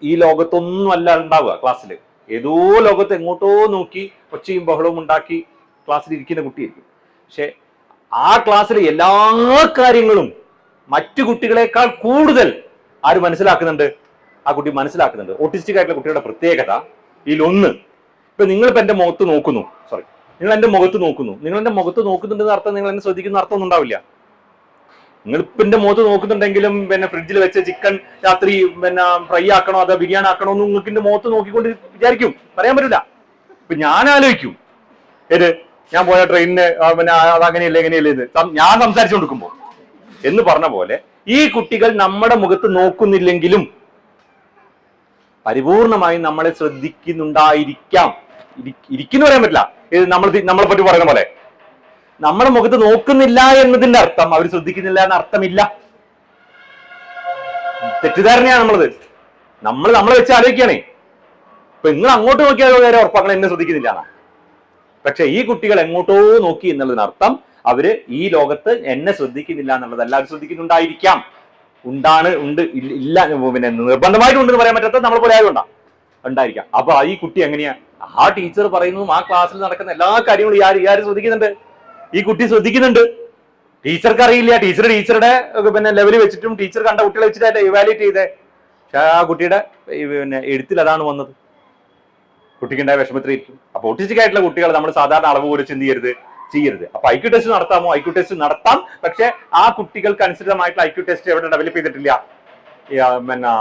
ഈ ലോകത്തൊന്നും അല്ല ഉണ്ടാവുക, ക്ലാസ്സിൽ ഏതോ ലോകത്ത് എങ്ങോട്ടോ നോക്കി ഒച്ചയും ബഹളവും ഉണ്ടാക്കി ക്ലാസ്സിൽ ഇരിക്കുന്ന കുട്ടിയായിരിക്കും. പക്ഷെ ആ ക്ലാസ്സിലെ എല്ലാ കാര്യങ്ങളും മറ്റു കുട്ടികളെക്കാൾ കൂടുതൽ ആര് മനസ്സിലാക്കുന്നുണ്ട്? ആ കുട്ടി മനസ്സിലാക്കുന്നുണ്ട്. ഓട്ടിസ്റ്റിക് ആയിട്ടുള്ള കുട്ടികളുടെ പ്രത്യേകത ഇതിലൊന്ന്, ഇപ്പൊ നിങ്ങളിപ്പോ എന്റെ മുഖത്ത് നോക്കുന്നു, നിങ്ങൾ എന്റെ മുഖത്ത് നോക്കുന്നു, നിങ്ങൾ എന്റെ മുഖത്ത് നോക്കുന്നുണ്ടെന്ന് അർത്ഥം നിങ്ങൾ എന്നെ ശ്രദ്ധിക്കുന്ന അർത്ഥമൊന്നും ഉണ്ടാവില്ല. നിങ്ങൾ ഇപ്പൊ എന്റെ മുഖത്ത് നോക്കുന്നുണ്ടെങ്കിലും പിന്നെ ഫ്രിഡ്ജിൽ വെച്ച ചിക്കൻ രാത്രി പിന്നെ ഫ്രൈ ആക്കണോ അതോ ബിരിയാണി ആക്കണോ എന്ന് നിങ്ങൾക്ക് എന്റെ മുഖത്ത് നോക്കിക്കൊണ്ട് വിചാരിക്കും, പറയാൻ പറ്റില്ല. ഇപ്പൊ ഞാൻ ആലോചിക്കും, ഞാൻ പോയ ട്രെയിനിന് പിന്നെ അതങ്ങനെയല്ലേ എങ്ങനെയല്ലേ ഇത് ഞാൻ സംസാരിച്ചു കൊടുക്കുമ്പോ എന്ന് പറഞ്ഞ പോലെ ഈ കുട്ടികൾ നമ്മുടെ മുഖത്ത് നോക്കുന്നില്ലെങ്കിലും പരിപൂർണമായും നമ്മളെ ശ്രദ്ധിക്കുന്നുണ്ടായിരിക്കാം. ഇരിക്കുന്നു പറയാൻ പറ്റില്ല. ഇത് നമ്മളെ പറ്റി പറയുന്ന പോലെ നമ്മുടെ മുഖത്ത് നോക്കുന്നില്ല എന്നതിന്റെ അർത്ഥം അവർ ശ്രദ്ധിക്കുന്നില്ല എന്ന അർത്ഥമില്ല. തെറ്റിദ്ധാരണയാണ് നമ്മളെ വെച്ച് ആലോചിക്കുകയാണേ. ഇപ്പൊ നിങ്ങൾ അങ്ങോട്ട് നോക്കിയാൽ വേറെ ഉറപ്പാക്കണം എന്നെ ശ്രദ്ധിക്കുന്നില്ല എന്നാ. പക്ഷെ ഈ കുട്ടികൾ എങ്ങോട്ടോ നോക്കി എന്നുള്ളതിനർത്ഥം അവര് ഈ ലോകത്ത് എന്നെ ശ്രദ്ധിക്കുന്നില്ല എന്നുള്ളതല്ല, അവർ ശ്രദ്ധിക്കുന്നുണ്ടായിരിക്കാം. ഉണ്ട് ഇല്ല പിന്നെ നിർബന്ധമായിട്ടുണ്ടെന്ന് പറയാൻ പറ്റാത്ത നമ്മളെ പോലെ ആയതുകൊണ്ടാ ഉണ്ടായിരിക്കാം. അപ്പൊ ഈ കുട്ടി എങ്ങനെയാ ആ ടീച്ചർ പറയുന്നതും ആ ക്ലാസ്സിൽ നടക്കുന്ന എല്ലാ കാര്യങ്ങളും ആര് ശ്രദ്ധിക്കുന്നുണ്ട്? ഈ കുട്ടി ശ്രദ്ധിക്കുന്നുണ്ട്. ടീച്ചർക്ക് അറിയില്ല, ടീച്ചറുടെ പിന്നെ ലെവൽ വെച്ചിട്ടും ടീച്ചർ കണ്ട കുട്ടികളെ വെച്ചിട്ട് ഇവാലുവേറ്റ് ചെയ്തേ. പക്ഷെ ആ കുട്ടിയുടെ പിന്നെ എഴുത്തിൽ അതാണ് വന്നത്. കുട്ടിക്കുണ്ടായ വിഷമത്തിലിരിക്കും. അപ്പൊ ഓട്ടിസ്റ്റിക് ആയിട്ടുള്ള കുട്ടികൾ നമ്മൾ സാധാരണ അളവ് പോലെ ചെയ്യരുത്. അപ്പൊ ഐക്യു ടെസ്റ്റ് നടത്താമോ? ഐക്യു ടെസ്റ്റ് നടത്താം. പക്ഷെ ആ കുട്ടികൾക്ക് അനുസൃതമായിട്ടുള്ള ഐക്യു ടെസ്റ്റ് എവിടെ ഡെവലപ്പ് ചെയ്തിട്ടില്ല, പിന്നെ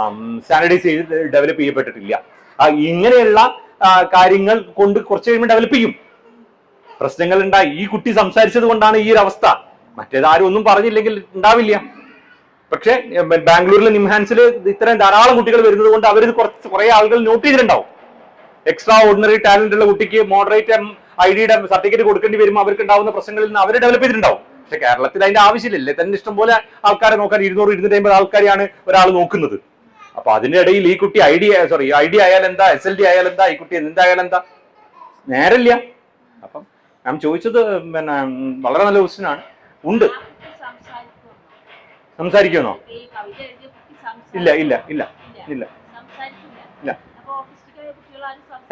സ്റ്റാൻഡർഡൈസ് ചെയ്ത് ഡെവലപ്പ് ചെയ്യപ്പെട്ടിട്ടില്ല. ഇങ്ങനെയുള്ള കാര്യങ്ങൾ കൊണ്ട് കുറച്ച് കഴിയുമ്പോൾ ഡെവലപ്പ് ചെയ്യും. പ്രശ്നങ്ങൾ ഉണ്ടായി. ഈ കുട്ടി സംസാരിച്ചത് കൊണ്ടാണ് ഈ ഒരു അവസ്ഥ. മറ്റേതാരും ഒന്നും പറഞ്ഞില്ലെങ്കിൽ ഉണ്ടാവില്ല. പക്ഷെ ബാംഗ്ലൂരിലെ നിംഹാൻസിൽ ഇത്രയും ധാരാളം കുട്ടികൾ വരുന്നത് കൊണ്ട് അവർ കുറെ ആളുകൾ നോട്ട് ചെയ്തിട്ടുണ്ടാവും. എക്സ്ട്രാ ഓർഡിനറി ടാലന്റ് ഉള്ള കുട്ടിക്ക് മോഡറേറ്റ് ഐഡിയുടെ സർട്ടിഫിക്കറ്റ് കൊടുക്കേണ്ടി വരുമ്പോൾ അവർക്ക് ഉണ്ടാവുന്ന പ്രശ്നങ്ങളിൽ നിന്ന് അവർ ഡെവലപ്പ് ചെയ്തിട്ടുണ്ടാവും. പക്ഷെ കേരളത്തിൽ അതിന്റെ ആവശ്യമില്ലല്ലേ. തന്നെ ഇഷ്ടംപോലെ ആൾക്കാരെ നോക്കാൻ 200-250 ആൾക്കാരെയാണ് ഒരാൾ നോക്കുന്നത്. അപ്പൊ അതിന്റെ ഇടയിൽ ഈ കുട്ടി ഐ ഡി ആയാൽ എന്താ, SLD ആയാൽ എന്താ, ഈ കുട്ടി എന്തായാലും എന്താ, നേരല്ല. അപ്പം ഞാൻ ചോദിച്ചത് പിന്നെ വളരെ നല്ല ക്വസ്റ്റ്യൻ ആണ്. ഉണ്ട്. സംസാരിക്കുന്നോ? ഇല്ല.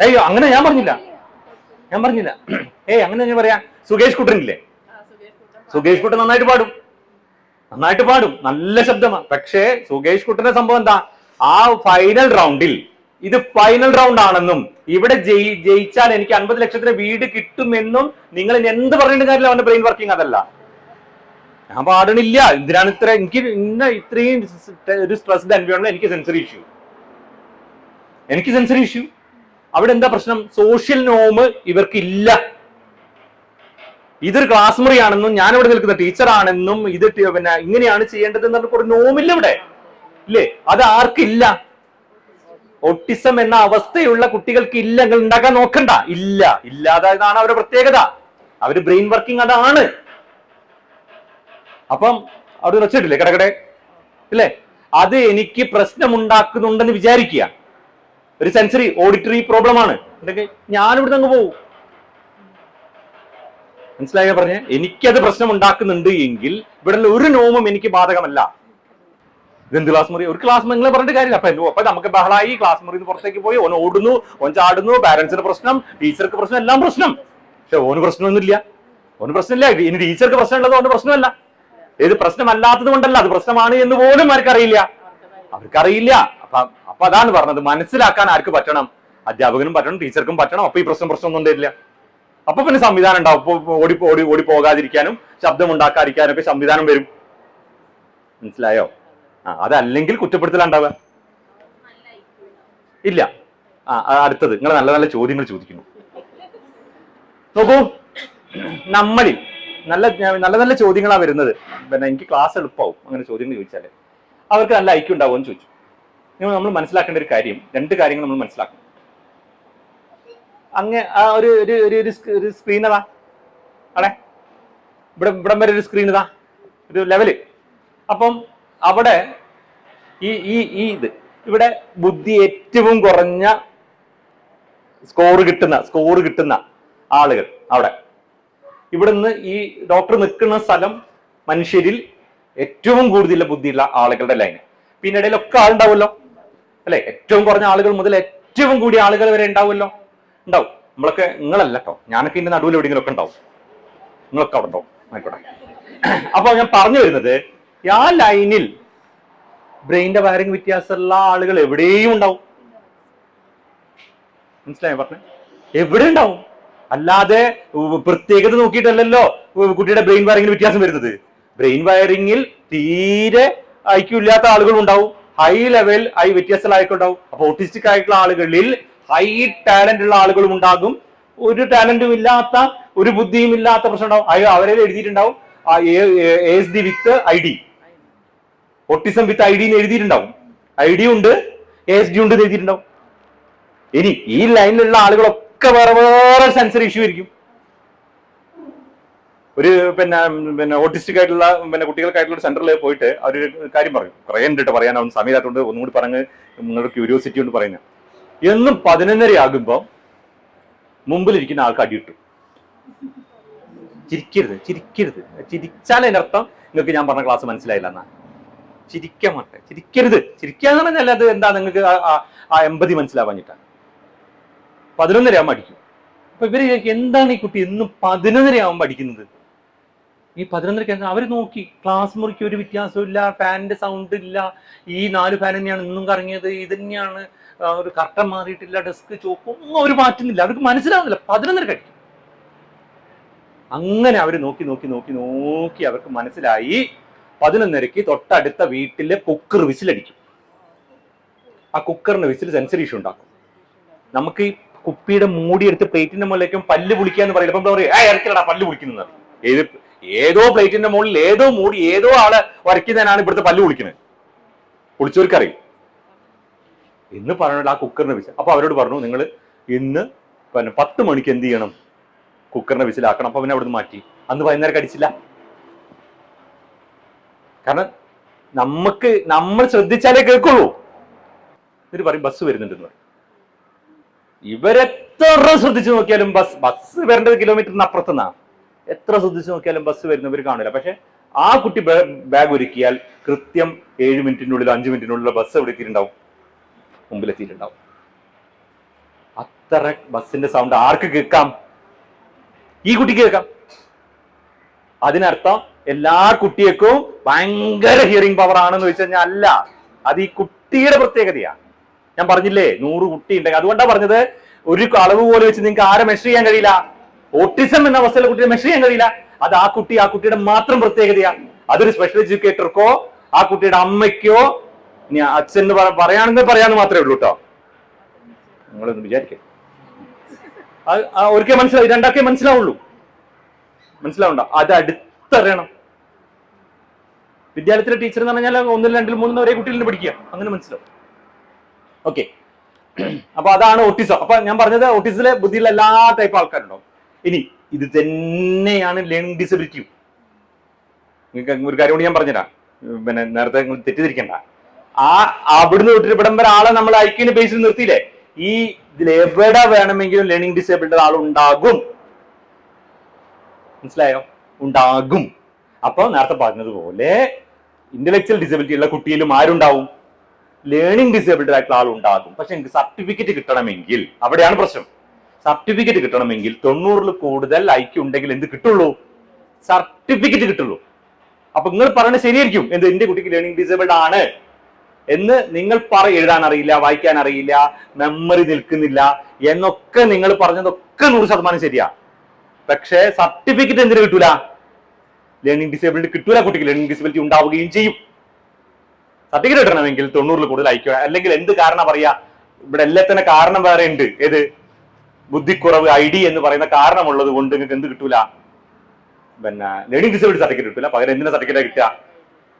അയ്യോ അങ്ങനെ ഞാൻ പറഞ്ഞില്ല. അങ്ങനെ ഞാൻ പറയാം. സുകേഷ് കുട്ടനില്ലേ? സുകേഷ് കുട്ടൻ നന്നായിട്ട് പാടും, നല്ല ശബ്ദമാണ്. പക്ഷേ സുകേഷ് കുട്ടന്റെ സംഭവം എന്താ, ആ ഫൈനൽ റൗണ്ടിൽ ഇത് ഫൈനൽ റൗണ്ട് ആണെന്നും ഇവിടെ ജയിച്ചാൽ എനിക്ക് 50 ലക്ഷത്തിന് വീട് കിട്ടുമെന്നും നിങ്ങൾ എന്ത് പറഞ്ഞിട്ട് കാര്യമില്ല. അവന്റെ ബ്രെയിൻ വർക്കിംഗ് അതല്ല. ഞാൻ പാടണില്ല. എന്തിനാണ് എനിക്ക് ഇത്രയും ഒരു സ്ട്രെസ്ഡ് എൻവയോൺമെന്റ്? എനിക്ക് സെൻസറി ഇഷ്യൂ. അവിടെ എന്താ പ്രശ്നം? സോഷ്യൽ നോമ് ഇവർക്കില്ല. ഇതൊരു ക്ലാസ് മുറിയാണെന്നും ഞാനിവിടെ നിൽക്കുന്ന ടീച്ചറാണെന്നും ഇത് പിന്നെ ഇങ്ങനെയാണ് ചെയ്യേണ്ടത് എന്ന് പറഞ്ഞ ഒരു നോമില്ല ഇവിടെ, ഇല്ലേ? അത് ആർക്കില്ല? ഓട്ടിസം എന്ന അവസ്ഥയുള്ള കുട്ടികൾക്ക് ഇല്ല. നിങ്ങൾ ഉണ്ടാക്കാൻ നോക്കണ്ട. ഇല്ലാതാണ് അവരുടെ പ്രത്യേകത. അവര് ബ്രെയിൻ വർക്കിംഗ് അതാണ്. അപ്പം അവിടെ വെച്ചിട്ടില്ലേ കിടക്കടെ ഇല്ലേ? അത് എനിക്ക് പ്രശ്നമുണ്ടാക്കുന്നുണ്ടെന്ന് വിചാരിക്കുക. ഒരു സെൻസറി ഓഡിറ്ററി പ്രോബ്ലം ആണ്. ഞാനിവിടെ അങ്ങ് പോകും. മനസ്സിലായ പറഞ്ഞേ? എനിക്കത് പ്രശ്നം ഉണ്ടാക്കുന്നുണ്ട് എങ്കിൽ ഇവിടെ ഒരു നോമും എനിക്ക് ബാധകമല്ല. ഇതെന്ത് ക്ലാസ് മുറി? ഒരു ക്ലാസ് മുറി നിങ്ങൾ പറഞ്ഞിട്ട് കാര്യമില്ല. അപ്പൊ നമുക്ക് ബഹളായി. ക്ലാസ് മുറിന്ന് പുറത്തേക്ക് പോയി, ഓൻ ഓടുന്നു, ഓൻ ചാടുന്നു, പാരന്റ്സിന് പ്രശ്നം, ടീച്ചർക്ക് പ്രശ്നം, എല്ലാം പ്രശ്നം. പക്ഷെ ഓന് പ്രശ്നമൊന്നുമില്ല. ഇനി ടീച്ചർക്ക് പ്രശ്നം ഉള്ളത് കൊണ്ട് പ്രശ്നമല്ല. ഏത് പ്രശ്നമല്ലാത്തത് കൊണ്ടല്ല, അത് പ്രശ്നമാണ് എന്ന് പോലും അവർക്കറിയില്ല. അപ്പൊ അതാണ് പറഞ്ഞത്, മനസ്സിലാക്കാൻ ആർക്ക് പറ്റണം? അധ്യാപകനും പറ്റണം, ടീച്ചർക്കും പറ്റണം. അപ്പൊ ഈ പ്രശ്നമൊന്നും ഉണ്ടായില്ല. അപ്പൊ പിന്നെ സംവിധാനം ഉണ്ടാവും. ഓടി പോകാതിരിക്കാനും ശബ്ദം ഉണ്ടാക്കാതിരിക്കാനും ഒക്കെ സംവിധാനം വരും. മനസ്സിലായോ? അതല്ലെങ്കിൽ കുറ്റപ്പെടുത്തലുണ്ടാവുക ഇല്ല. അടുത്തത് നിങ്ങൾ നല്ല നല്ല ചോദ്യങ്ങൾ ചോദിക്കുന്നു. നോക്കൂ, നമ്മളിൽ നല്ല നല്ല ചോദ്യങ്ങളാണ് വരുന്നത്. പിന്നെ എനിക്ക് ക്ലാസ് എളുപ്പമാവും അങ്ങനെ ചോദ്യങ്ങൾ ചോദിച്ചാല്. അവർക്ക് നല്ല ഐക്യം ഉണ്ടാവുമെന്ന് ചോദിച്ചു. നമ്മൾ മനസ്സിലാക്കേണ്ട ഒരു കാര്യം, 2 കാര്യങ്ങൾ നമ്മൾ മനസ്സിലാക്കണം. ഒരു സ്ക്രീൻ അതാ അവിടെ, ഇവിടം വരെ ഒരു സ്ക്രീൻ ഇതാ, ഒരു ലെവല്. അപ്പം അവിടെ ഇത് ഇവിടെ ബുദ്ധി ഏറ്റവും കുറഞ്ഞ സ്കോർ കിട്ടുന്ന ആളുകൾ അവിടെ. ഇവിടുന്ന് ഈ ഡോക്ടർ നിൽക്കുന്ന സ്ഥലം മനുഷ്യരിൽ ഏറ്റവും കൂടുതൽ ബുദ്ധിയുള്ള ആളുകളുടെ ലൈന്. പിന്നെ ഇടയിലൊക്കെ ആളുണ്ടാവുമല്ലോ അല്ലെ? ഏറ്റവും കുറഞ്ഞ ആളുകൾ മുതൽ ഏറ്റവും കൂടിയ ആളുകൾ വരെ ഉണ്ടാവുമല്ലോ. ഉണ്ടാവും. നമ്മളൊക്കെ, നിങ്ങളല്ല കേട്ടോ, ഞാനൊക്കെ ഇതിന്റെ നടുവിൽ എവിടെയെങ്കിലും ഒക്കെ ഉണ്ടാവും. നിങ്ങളൊക്കെ അവിടെ ഉണ്ടാവും. ആയിക്കോട്ടെ. അപ്പൊ ഞാൻ പറഞ്ഞു വരുന്നത്, ആ ലൈനിൽ ബ്രെയിനിന്റെ വയറിംഗ് വ്യത്യാസമുള്ള ആളുകൾ എവിടെയും ഉണ്ടാവും. മനസ്സിലായോ പറഞ്ഞേ? എവിടെ ഉണ്ടാവും. അല്ലാതെ പ്രത്യേകത നോക്കിയിട്ടല്ലല്ലോ കുട്ടിയുടെ ബ്രെയിൻ വയറിംഗിന് വ്യത്യാസം വരുന്നത്. ബ്രെയിൻ വയറിംഗിൽ തീരെ ഐക്യു ഇല്ലാത്ത ആളുകൾ ഉണ്ടാവും, ഹൈ ലെവൽ വ്യത്യാസമുള്ള ആളുകളുണ്ടാവും. അപ്പൊ ഓട്ടിസ്റ്റിക് ആയിട്ടുള്ള ആളുകളിൽ ഹൈ ടാലന്റ് ഉള്ള ആളുകളും ഉണ്ടാകും, ഒരു ടാലന്റും ഇല്ലാത്ത, ഒരു ബുദ്ധിയും ഇല്ലാത്ത പ്രശ്നം ഉണ്ടാവും. അവരെ എഴുതിയിട്ടുണ്ടാവും ASD വിത്ത് ID, ഓട്ടിസം വിത്ത് ID എന്ന് എഴുതിയിട്ടുണ്ടാവും. ID ഉണ്ട്, ASD ഉണ്ട് എന്ന് എഴുതിയിട്ടുണ്ടാവും. ഇനി ഈ ലൈനിലുള്ള ആളുകളൊക്കെ വേറെ വേറെ സെൻസറി ഇഷ്യൂ ആയിരിക്കും. ഒരു പിന്നെ ഓട്ടിസ്റ്റിക് ആയിട്ടുള്ള കുട്ടികൾക്കായിട്ടുള്ള സെന്ററിൽ പോയിട്ട് അവരൊരു കാര്യം പറയും. കുറെ ഉണ്ട് പറയാനാവും, സമയമായിട്ടുണ്ട്, ഒന്നും കൂടി പറഞ്ഞ് നിങ്ങളുടെ ക്യൂരിയോസിറ്റി കൊണ്ട് പറയുന്നത്. എന്നും 11:30 ആകുമ്പോൾ മുമ്പിലിരിക്കുന്ന ആൾക്ക് അടിയിട്ടു. ചിരിക്കരുത്, ചിരിക്കരുത്. ചിരിച്ചാൽ അതിനർത്ഥം നിങ്ങൾക്ക് ഞാൻ പറഞ്ഞ ക്ലാസ് മനസ്സിലായില്ല എന്നാ. ചിരിക്കാൻ മാട്ടെ, ചിരിക്കരുത്. ചിരിക്കാന്ന് പറഞ്ഞാൽ അത് എന്താ, നിങ്ങൾക്ക് ആ എമ്പതി മനസ്സിലാവാഞ്ഞിട്ടാണ്. 11:30 ആകുമ്പോൾ അടിക്കും. അപ്പൊ ഇവര് എന്താണ് ഈ കുട്ടി എന്നും 11:30 ആകുമ്പോൾ അടിക്കുന്നത്? ഈ 11:30 അവർ നോക്കി, ക്ലാസ് മുറിക്ക് ഒരു വ്യത്യാസവും ഇല്ല, ഫാനിന്റെ സൗണ്ട് ഇല്ല, ഈ 4 ഫാൻ തന്നെയാണ് ഇന്നും കറങ്ങിയത്, ഇത് തന്നെയാണ്, ഒരു കർട്ടൻ മാറിയിട്ടില്ല, ഡെസ്ക് ചോപ്പൊന്നും അവർ മാറ്റുന്നില്ല. അവർക്ക് മനസ്സിലാവുന്നില്ല. 11:30 അടിക്കും. അങ്ങനെ അവർ നോക്കി നോക്കി നോക്കി നോക്കി അവർക്ക് മനസ്സിലായി 11:30 തൊട്ടടുത്ത വീട്ടിലെ കുക്കർ വിസിലടിക്കും. ആ കുക്കറിന് വിസിൽ സെൻസറി ഇഷ്യൂ ഉണ്ടാക്കും. നമുക്ക് ഈ കുപ്പിയുടെ മൂടി എടുത്ത് പ്ലേറ്റിന്റെ മുകളിലേക്കും പല്ല് പുളിക്കാന്ന് പറയില്ല. ഇപ്പം പറയും ഇറക്കിലടാ പല്ല് പുളിക്കുന്നത്. ഏതോ പ്ലേറ്റിന്റെ മുകളിൽ ഏതോ മൂടി ഏതോ ആള് വരയ്ക്കുന്നതിനാണ് ഇവിടുത്തെ പല്ല് പുളിക്കുന്നത്. പുളിച്ചവർക്കറിയും. എന്ന് പറഞ്ഞിട്ട് ആ കുക്കറിന് വിസിൽ. അപ്പൊ അവരോട് പറഞ്ഞു, നിങ്ങൾ ഇന്ന് 10 മണിക്ക് എന്ത് ചെയ്യണം, കുക്കറിനെ വിസിലാക്കണം. അപ്പൊ പിന്നെ അവിടുന്ന് മാറ്റി. അന്ന് വൈകുന്നേരം അടിച്ചില്ല. കാരണം നമ്മൾ ശ്രദ്ധിച്ചാലേ കേൾക്കുള്ളൂ. എന്നിട്ട് പറയും ബസ് വരുന്നുണ്ടെന്ന് പറയും. ഇവരെത്ര ശ്രദ്ധിച്ചു നോക്കിയാലും ബസ് വരേണ്ടത് കിലോമീറ്ററിന് അപ്പുറത്തുനിന്നാ. എത്ര ശ്രദ്ധിച്ചു നോക്കിയാലും ബസ് വരുന്നവർ കാണില്ല. പക്ഷെ ആ കുട്ടി ബാഗ് ഒരുക്കിയാൽ കൃത്യം 7 മിനിറ്റിനുള്ളിൽ 5 മിനിറ്റിനുള്ളിൽ ബസ് എവിടെ എത്തിയിട്ടുണ്ടാവും, മുമ്പിലെത്തിയിട്ടുണ്ടാവും. അത്ര ബസ്സിന്റെ സൗണ്ട് ആർക്ക് കേൾക്കാം? ഈ കുട്ടിക്ക് കേൾക്കാം. അതിനർത്ഥം എല്ലാ കുട്ടികൾക്കും ഭയങ്കര ഹിയറിംഗ് പവർ ആണെന്ന് വെച്ച് കഴിഞ്ഞാൽ അല്ല, അത് ഈ കുട്ടിയുടെ പ്രത്യേകതയാണ്. ഞാൻ പറഞ്ഞില്ലേ 100 കുട്ടി ഉണ്ടെങ്കിൽ. അതുകൊണ്ടാണ് പറഞ്ഞത് ഒരു അളവ് പോലെ വെച്ച് നിങ്ങൾക്ക് ആരെ മെഷർ ചെയ്യാൻ കഴിയില്ല. ഓട്ടിസം എന്ന അവസ്ഥയിലെ കുട്ടിയെ മെഷർ ചെയ്യാൻ കഴിയില്ല. അത് ആ കുട്ടിയുടെ മാത്രം പ്രത്യേകതയാണ്. അതൊരു സ്പെഷ്യൽ എഡ്യൂക്കേറ്റർക്കോ ആ കുട്ടിയുടെ അമ്മയ്ക്കോ ഇനി അച്ഛന് പറയാണെന്ന് പറയാന്ന് മാത്രമേ ഉള്ളൂ കേട്ടോ. നിങ്ങളൊന്ന് വിചാരിക്കേ, ഒരിക്കൽ മനസ്സിലാവും, രണ്ടാക്കേ മനസ്സിലാവുള്ളൂ. മനസ്സിലാവണ്ട, അത് അടുത്തറിയണം. വിദ്യാലയത്തിലെ ടീച്ചർ എന്ന് പറഞ്ഞാൽ 1, 2, 3 ഒരേ കുട്ടികളിൽ പഠിക്കുക, അങ്ങനെ മനസ്സിലാവും. ഓക്കെ, അപ്പൊ അതാണ് ഓട്ടിസം. അപ്പൊ ഞാൻ പറഞ്ഞത് ഓട്ടിസത്തിലെ ബുദ്ധിയുള്ള എല്ലാ ടൈപ്പ് ആൾക്കാരുണ്ടാവും. ഇനി ഇത് തന്നെയാണ് ലേണിംഗ് ഡിസബിലിറ്റിയും. നിങ്ങൾക്ക് ഒരു കാര്യം കൂടി ഞാൻ പറഞ്ഞുതരാം, നേരത്തെ നിങ്ങൾ തെറ്റിദ്ധരിക്കണ്ട. അവിടുന്ന് തൊട്ടിട്ട് ഇവിടം വരെ ആളെ നമ്മൾ ഐക്യന്റെ ബേസിൽ നിർത്തിയില്ലേ, ഈ ഇതിൽ എവിടെ വേണമെങ്കിലും ലേണിംഗ് ഡിസേബിൾഡ് ആൾ ഉണ്ടാകും. മനസ്സിലായോ? ഉണ്ടാകും. അപ്പൊ നേരത്തെ പറഞ്ഞതുപോലെ ഇന്റലക്ച്വൽ ഡിസബിലിറ്റി ഉള്ള കുട്ടിയിലും ആരുണ്ടാവും? ലേണിംഗ് ഡിസേബിൾഡ് ആയിട്ടുള്ള ആളുണ്ടാകും. പക്ഷെ എനിക്ക് സർട്ടിഫിക്കറ്റ് കിട്ടണമെങ്കിൽ, അവിടെയാണ് പ്രശ്നം. സർട്ടിഫിക്കറ്റ് കിട്ടണമെങ്കിൽ 90-ൽ കൂടുതൽ ഐക്യു ഉണ്ടെങ്കിൽ എന്ത് കിട്ടുള്ളൂ? സർട്ടിഫിക്കറ്റ് കിട്ടുള്ളൂ. അപ്പൊ നിങ്ങൾ പറയുന്നത് ശരിയായിരിക്കും, എന്ത് എന്റെ കുട്ടിക്ക് ലേണിംഗ് ഡിസേബിൾഡ് ആണ് എന്ന് നിങ്ങൾ എഴുതാൻ അറിയില്ല, വായിക്കാൻ അറിയില്ല, മെമ്മറി നിൽക്കുന്നില്ല എന്നൊക്കെ നിങ്ങൾ പറഞ്ഞതൊക്കെ 100% ശരിയാ. പക്ഷേ സർട്ടിഫിക്കറ്റ് എന്തിനു കിട്ടൂല? ലേണിംഗ് ഡിസേബിലിറ്റി കിട്ടൂല. കുട്ടിക്ക് ലേണിംഗ് ഡിസബിലിറ്റി ഉണ്ടാവുകയും ചെയ്യും. സർട്ടിഫിക്കറ്റ് കിട്ടണമെങ്കിൽ 90-ൽ കൂടുതൽ ഐക്യു, അല്ലെങ്കിൽ എന്ത് കാരണം പറയാ, ഇവിടെ എല്ലാത്തിനും കാരണം വേറെ ഉണ്ട്. ഏത്? ബുദ്ധിക്കുറവ്, ID എന്ന് പറയുന്ന കാരണമുള്ളത് കൊണ്ട് നിങ്ങൾക്ക് എന്ത് കിട്ടൂല? ലേണിംഗ് ഡിസബിലിറ്റി സർട്ടിഫിക്കറ്റ് കിട്ടില്ല. പകരം എന്തിന്റെ സർട്ടിഫിക്കറ്റാ കിട്ടുക?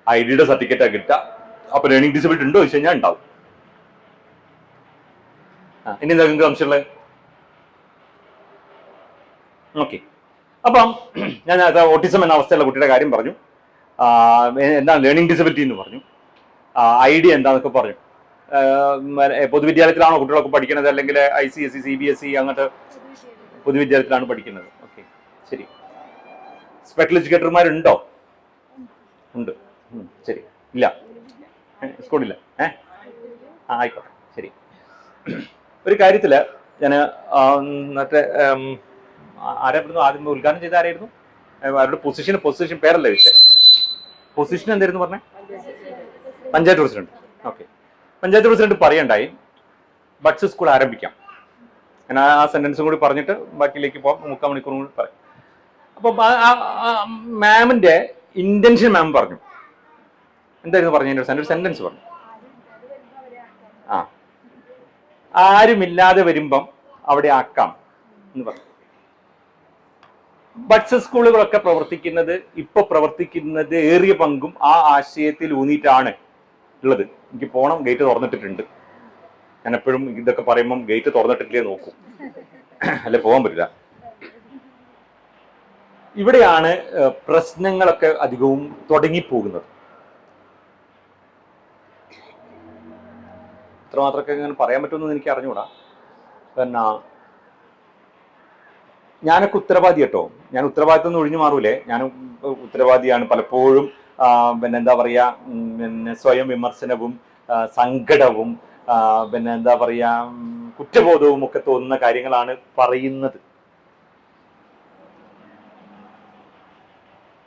ID-യുടെ സർട്ടിഫിക്കറ്റാ കിട്ടുക. അപ്പൊ ലേണിംഗ് ഡിസബിലിറ്റി ഉണ്ടോ ചോദിച്ചു കഴിഞ്ഞാൽ ഉണ്ടാവും. ഇനി എന്താ നിങ്ങൾക്ക് സംശയമുള്ളത്? ഓക്കെ, അപ്പം ഞാൻ ഓട്ടിസം എന്ന അവസ്ഥയുള്ള കുട്ടിയുടെ കാര്യം പറഞ്ഞു. എന്താണ് ലേണിംഗ് ഡിസബിലിറ്റി എന്ന് പറഞ്ഞു. ID എന്താന്നൊക്കെ പറഞ്ഞു. പൊതുവിദ്യാലയത്തിലാണോ കുട്ടികളൊക്കെ പഠിക്കുന്നത്, അല്ലെങ്കിൽ ICSE, CBSE അങ്ങനത്തെ പൊതുവിദ്യാലയത്തിലാണ് പഠിക്കുന്നത്. ഓക്കെ, ശരി. സ്പെഷ്യൽ എഡ്യൂക്കേറ്റർമാരുണ്ടോ? ഉണ്ട്. ശരി. ഇല്ല, സ്കൂളില്ല. ആയിക്കോട്ടെ, ശരി. ഒരു കാര്യത്തില് ഞാൻ മറ്റേ ആരായിരുന്നു ആദ്യം ഉദ്ഘാടനം ചെയ്ത ആരായിരുന്നു? അവരുടെ പൊസിഷൻ പേരല്ല ചോദിച്ചേ. പൊസിഷൻ എന്തായിരുന്നു പറഞ്ഞേ? Panchayat president. Okay, panchayat president പറയണ്ടായി ബഡ്സ് സ്കൂൾ ആരംഭിക്കാം. ഞാൻ ആ സെന്റൻസും കൂടി പറഞ്ഞിട്ട് ബാക്കിയിലേക്ക് പോകാം. 3/4 മണിക്കൂർ കൂടി പറയും. അപ്പൊ മാമിന്റെ ഇന്റൻഷൻ മാം പറഞ്ഞു. എന്തായിരുന്നു പറഞ്ഞതിന്റെ ഒരു സെന്റൻസ് പറഞ്ഞു. ആരുമില്ലാതെ വരുമ്പം അവിടെ ആക്കാം എന്ന് പറഞ്ഞു. ബഡ്സ് സ്കൂളുകളൊക്കെ പ്രവർത്തിക്കുന്നത് ഏറിയ പങ്കും ആ ആശയത്തിൽ ഊന്നിയിട്ടാണ് ഉള്ളത്. എനിക്ക് പോണം, ഗേറ്റ് തുറന്നിട്ടിട്ടുണ്ട്. ഞാൻ എപ്പോഴും ഇതൊക്കെ പറയുമ്പം ഗേറ്റ് തുറന്നിട്ടില്ലേ നോക്കും, അല്ലെ പോകാൻ പറ്റില്ല. ഇവിടെയാണ് പ്രശ്നങ്ങളൊക്കെ അധികവും തുടങ്ങിപ്പോകുന്നത്. ഇത്രമാത്രമൊക്കെ ഇങ്ങനെ പറയാൻ പറ്റുമെന്ന് എനിക്ക് അറിഞ്ഞുകൂടാ. പിന്നെ ഞാനൊക്കെ ഉത്തരവാദി കേട്ടോ. ഞാൻ ഉത്തരവാദിത്വം ഒഴിഞ്ഞു മാറൂലേ. ഞാൻ ഉത്തരവാദിയാണ്. പലപ്പോഴും പിന്നെ എന്താ പറയാ, പിന്നെ സ്വയം വിമർശനവും സങ്കടവും പിന്നെ എന്താ പറയാ കുറ്റബോധവും ഒക്കെ തോന്നുന്ന കാര്യങ്ങളാണ് പറയുന്നത്.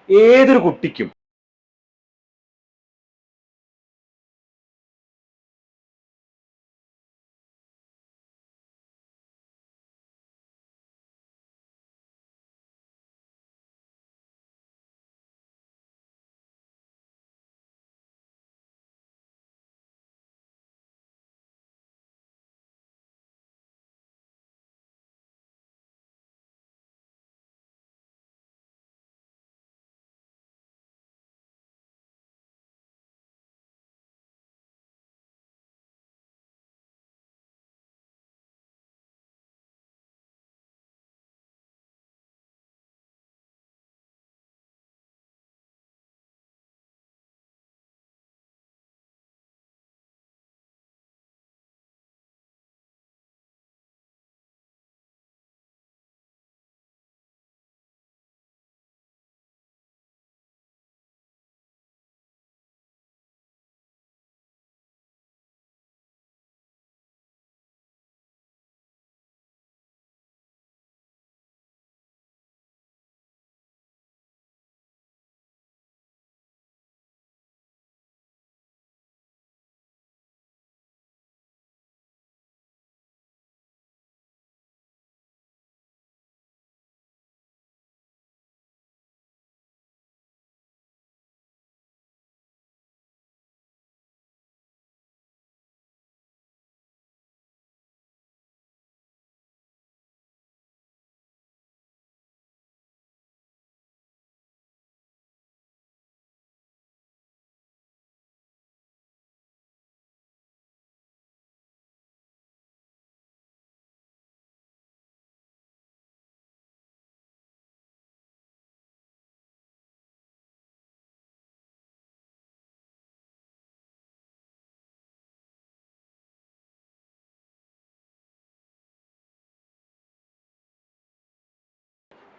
ഏതൊരു കുട്ടിക്കും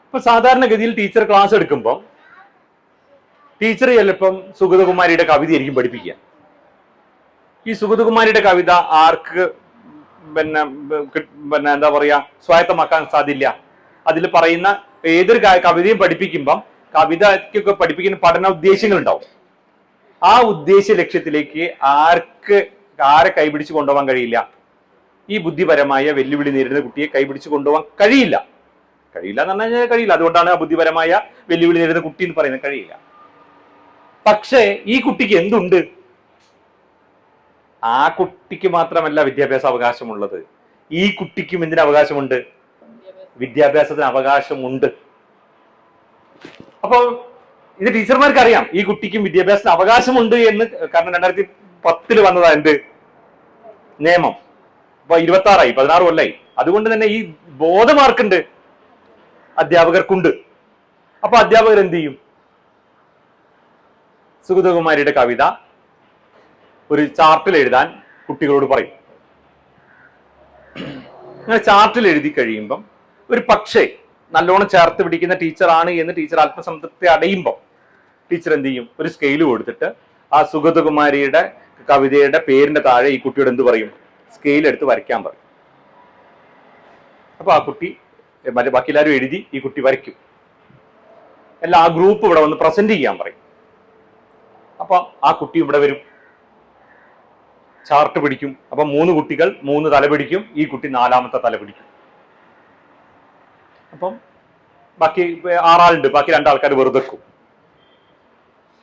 ഇപ്പൊ സാധാരണഗതിയിൽ ടീച്ചർ ക്ലാസ് എടുക്കുമ്പോൾ ടീച്ചർ ചിലപ്പം സുഗതകുമാരിയുടെ കവിതയായിരിക്കും പഠിപ്പിക്കുക. ഈ സുഗതകുമാരിയുടെ കവിത ആർക്ക് പിന്നെ എന്താ പറയാ സ്വായത്തമാക്കാൻ സാധ്യല്ല. അതിൽ പറയുന്ന ഏതൊരു കവിതയും പഠിപ്പിക്കുമ്പം കവിതയ്ക്കൊക്കെ പഠിപ്പിക്കുന്ന പഠന ഉദ്ദേശ്യങ്ങൾ ഉണ്ടാവും. ആ ഉദ്ദേശ ലക്ഷ്യത്തിലേക്ക് ആരെ കൈപിടിച്ച് കൊണ്ടുപോകാൻ കഴിയില്ല. ഈ ബുദ്ധിപരമായ വെല്ലുവിളി നേരിടുന്ന കുട്ടിയെ കൈപിടിച്ച് കൊണ്ടുപോകാൻ കഴിയില്ല എന്ന് പറഞ്ഞു കഴിഞ്ഞാൽ കഴിയില്ല. അതുകൊണ്ടാണ് ആ ബുദ്ധിപരമായ വെല്ലുവിളി നേരിടുന്ന കുട്ടി എന്ന് പറയുന്നത്. കഴിയില്ല. പക്ഷേ ഈ കുട്ടിക്ക് എന്തുണ്ട്? ആ കുട്ടിക്ക് മാത്രമല്ല വിദ്യാഭ്യാസ അവകാശമുള്ളത്, ഈ കുട്ടിക്കും എന്തിന് അവകാശമുണ്ട്? വിദ്യാഭ്യാസത്തിന് അവകാശമുണ്ട്. അപ്പൊ ഇത് ടീച്ചർമാർക്ക് അറിയാം ഈ കുട്ടിക്കും വിദ്യാഭ്യാസത്തിന് അവകാശമുണ്ട് എന്ന്. കാരണം 2010 വന്നതാ എന്ത് നിയമം. ഇപ്പൊ 26 16 കൊല്ലായി. അതുകൊണ്ട് തന്നെ ഈ ബോധമാർക്കുണ്ട്, അധ്യാപകർക്കുണ്ട്. അപ്പൊ അധ്യാപകർ എന്ത് ചെയ്യും? സുഗതകുമാരിയുടെ കവിത ഒരു ചാർട്ടിൽ എഴുതാൻ കുട്ടികളോട് പറയും. അങ്ങനെ ചാർട്ടിൽ എഴുതി കഴിയുമ്പം ഒരു പക്ഷേ നല്ലോണം ചേർത്ത് പിടിക്കുന്ന ടീച്ചറാണ് എന്ന് ടീച്ചർ ആത്മസംതൃപ്തി അടയുമ്പോൾ ടീച്ചർ എന്ത് ചെയ്യും? ഒരു സ്കെയിൽ കൊടുത്തിട്ട് ആ സുഗതകുമാരിയുടെ കവിതയുടെ പേരിന്റെ താഴെ ഈ കുട്ടിയോട് എന്ത് പറയും? സ്കെയിൽ എടുത്ത് വരയ്ക്കാൻ പറയും. അപ്പൊ ആ കുട്ടി ബാക്കി എല്ലാവരും എഴുതി, ഈ കുട്ടി വരയ്ക്കും. ആ ഗ്രൂപ്പ് ഇവിടെ വന്ന് പ്രസന്റ് ചെയ്യാൻ പറയും. അപ്പൊ ആ കുട്ടി ഇവിടെ വരും, ചാർട്ട് പിടിക്കും. അപ്പൊ 3 കുട്ടികൾ 3 തല പിടിക്കും, ഈ കുട്ടി 4ാമത്തെ തല പിടിക്കും. അപ്പം ബാക്കി 6 ആളുണ്ട്, ബാക്കി 2 ആൾക്കാർ വെറുതെക്കും.